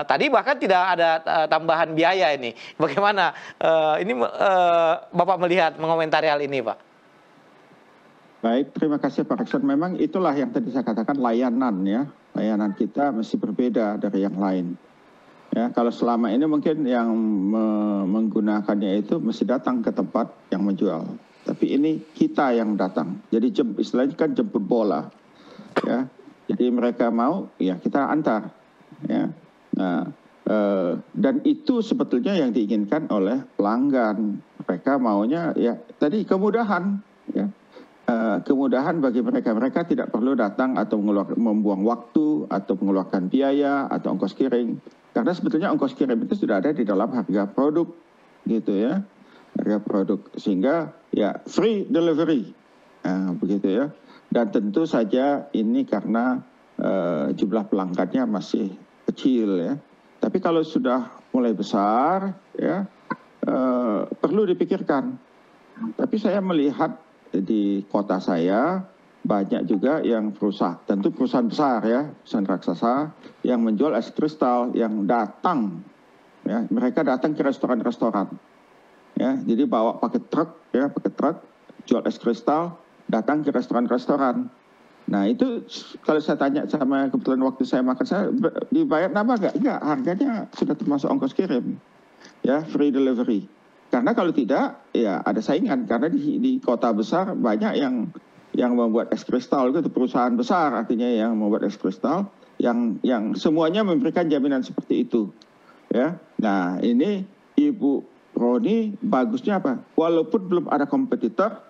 Tadi bahkan tidak ada tambahan biaya ini. Bagaimana ini Bapak melihat mengomentari hal ini, Pak? Baik, terima kasih Pak Rekson. Memang itulah yang tadi saya katakan layanan ya. Layanan kita mesti berbeda dari yang lain. Ya, kalau selama ini mungkin yang menggunakannya itu mesti datang ke tempat yang menjual. Tapi ini kita yang datang. Jadi istilahnya kan jemput bola. Ya. Jadi mereka mau, ya kita antar. Ya. Nah, dan itu sebetulnya yang diinginkan oleh pelanggan. Mereka maunya ya tadi kemudahan. Ya. Kemudahan bagi mereka tidak perlu datang atau membuang waktu atau mengeluarkan biaya atau ongkos kirim karena sebetulnya ongkos kirim itu sudah ada di dalam harga produk gitu ya, harga produk, sehingga ya free delivery begitu ya. Dan tentu saja ini karena jumlah pelanggannya masih kecil ya, tapi kalau sudah mulai besar ya perlu dipikirkan. Tapi saya melihat di kota saya banyak juga yang tentu perusahaan besar ya, perusahaan raksasa yang menjual es kristal yang datang ya, mereka datang ke restoran-restoran ya, jadi bawa pakai truk jual es kristal datang ke restoran-restoran. Nah itu kalau saya tanya sama kebetulan waktu saya makan, saya dibayar nama enggak, harganya sudah termasuk ongkos kirim ya, free delivery. Karena kalau tidak, ya ada saingan. Karena di kota besar banyak yang membuat es kristal, itu perusahaan besar artinya yang membuat es kristal, yang semuanya memberikan jaminan seperti itu. Ya, nah ini Ibu Roni bagusnya apa? Walaupun belum ada kompetitor,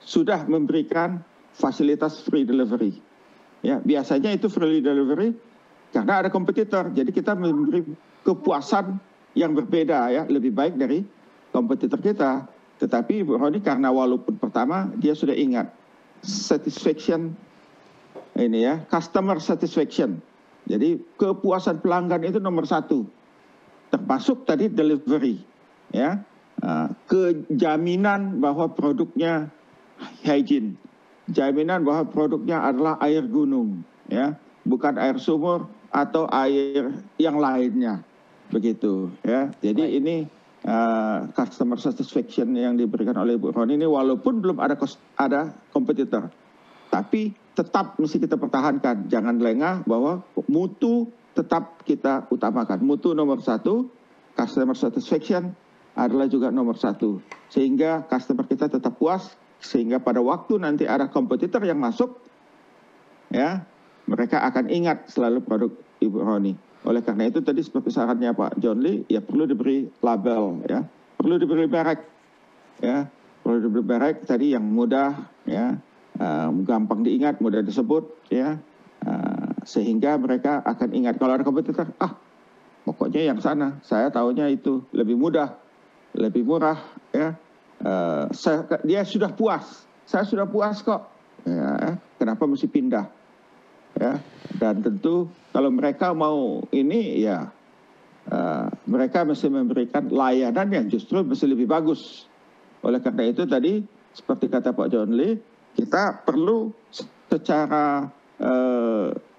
sudah memberikan fasilitas free delivery. Ya, biasanya itu free delivery karena ada kompetitor. Jadi kita memberi kepuasan yang berbeda ya, lebih baik dari kompetitor kita. Tetapi Bu Roni karena walaupun pertama dia sudah ingat satisfaction ini ya, customer satisfaction. Jadi kepuasan pelanggan itu nomor 1, termasuk tadi delivery ya, kejaminan bahwa produknya hygiene, jaminan bahwa produknya adalah air gunung ya, bukan air sumur atau air yang lainnya, begitu ya. Jadi ini customer satisfaction yang diberikan oleh Ibu Roni ini walaupun belum ada kompetitor, tapi tetap mesti kita pertahankan. Jangan lengah bahwa mutu tetap kita utamakan. Mutu nomor 1, customer satisfaction adalah juga nomor 1. Sehingga customer kita tetap puas, sehingga pada waktu nanti ada kompetitor yang masuk, ya mereka akan ingat selalu produk Ibu Roni. Oleh karena itu tadi seperti sarannya Pak John Lee, ya perlu diberi label, ya perlu diberi merek, ya perlu diberi merek tadi yang mudah, ya gampang diingat, mudah disebut, ya sehingga mereka akan ingat. Kalau ada kompetitor, pokoknya yang sana, saya tahunya itu lebih mudah, lebih murah, ya dia sudah puas, saya sudah puas kok, ya kenapa mesti pindah, ya. Dan tentu kalau mereka mau ini, ya mereka mesti memberikan layanan yang justru mesti lebih bagus. Oleh karena itu tadi seperti kata Pak John Lee, kita perlu secara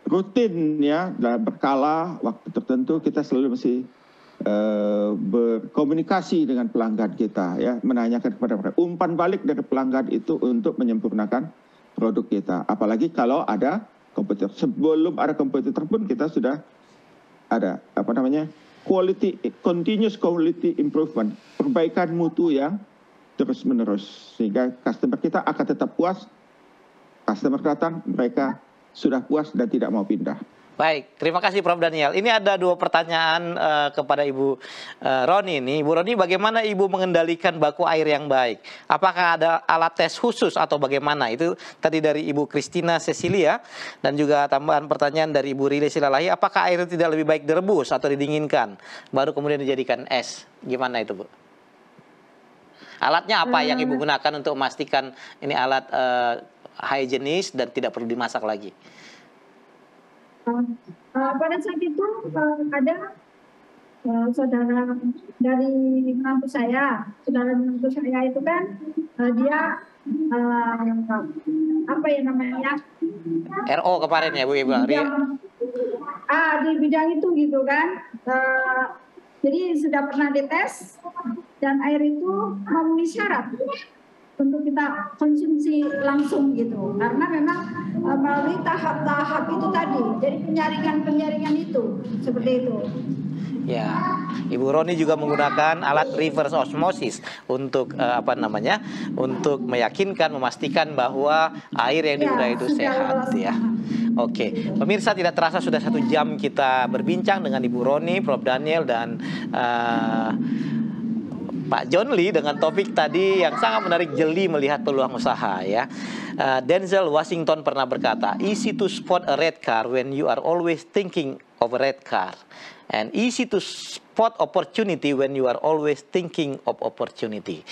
rutin, ya, dan berkala waktu tertentu kita selalu mesti berkomunikasi dengan pelanggan kita, ya, menanyakan kepada mereka. Umpan balik dari pelanggan itu untuk menyempurnakan produk kita. Apalagi kalau ada kompetitor. Sebelum ada kompetitor pun kita sudah ada continuous quality improvement, perbaikan mutu yang terus menerus, sehingga customer kita akan tetap puas. Customer datang, mereka sudah puas dan tidak mau pindah. Baik, terima kasih Prof. Daniel. Ini ada 2 pertanyaan kepada Ibu Roni ini. Ibu Roni, bagaimana Ibu mengendalikan baku air yang baik? Apakah ada alat tes khusus atau bagaimana? Itu tadi dari Ibu Christina Cecilia, dan juga tambahan pertanyaan dari Ibu Rile Silalahi. Apakah air tidak lebih baik direbus atau didinginkan, baru kemudian dijadikan es? Gimana itu, Bu? Alatnya apa yang Ibu gunakan untuk memastikan ini alat higienis dan tidak perlu dimasak lagi? Pada saat itu ada saudara dari menantu saya. Saudara menantu saya itu kan dia apa ya namanya? RO kemarin ya Bu Ibu. Di bidang itu gitu kan. Jadi sudah pernah dites dan air itu memenuhi syarat untuk kita konsumsi langsung gitu, karena memang melalui tahap-tahap itu tadi, jadi penyaringan itu seperti itu. Ya, Ibu Roni juga menggunakan alat reverse osmosis untuk untuk meyakinkan, memastikan bahwa air yang diudah itu sehat, ya. Oke, pemirsa, tidak terasa sudah 1 jam kita berbincang dengan Ibu Roni, Prof. Daniel, dan Pak John Lee dengan topik tadi yang sangat menarik, jeli melihat peluang usaha, ya. Denzel Washington pernah berkata, easy to spot a red car when you are always thinking of a red car, and easy to spot opportunity when you are always thinking of opportunity.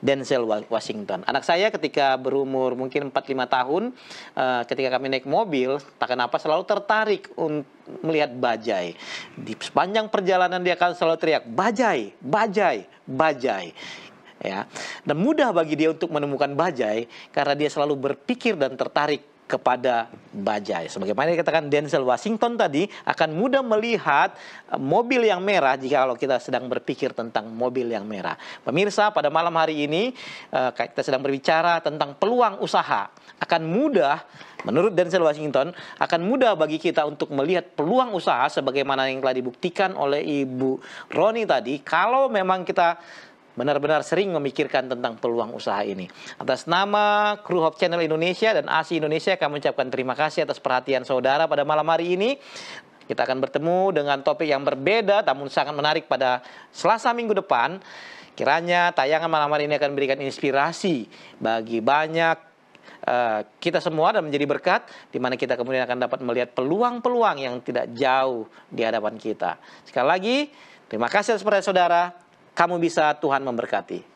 Denzel Washington. Anak saya ketika berumur mungkin 4-5 tahun, ketika kami naik mobil, tak kenapa selalu tertarik untuk melihat bajai. Di sepanjang perjalanan dia akan selalu teriak, bajai, bajai, bajai. Ya. Dan mudah bagi dia untuk menemukan bajai karena dia selalu berpikir dan tertarik kepada bajai. Sebagaimana dikatakan Denzel Washington tadi, akan mudah melihat mobil yang merah jika kalau kita sedang berpikir tentang mobil yang merah. Pemirsa, pada malam hari ini kita sedang berbicara tentang peluang usaha. Akan mudah, menurut Denzel Washington, akan mudah bagi kita untuk melihat peluang usaha sebagaimana yang telah dibuktikan oleh Ibu Roni tadi, kalau memang kita benar-benar sering memikirkan tentang peluang usaha ini. Atas nama kru Hope Channel Indonesia dan ASI Indonesia, kami ucapkan terima kasih atas perhatian saudara pada malam hari ini. Kita akan bertemu dengan topik yang berbeda, namun sangat menarik pada Selasa minggu depan. Kiranya tayangan malam hari ini akan memberikan inspirasi bagi banyak kita semua dan menjadi berkat, di mana kita kemudian akan dapat melihat peluang-peluang yang tidak jauh di hadapan kita. Sekali lagi, terima kasih atas perhatian saudara. Kamu bisa, Tuhan memberkati.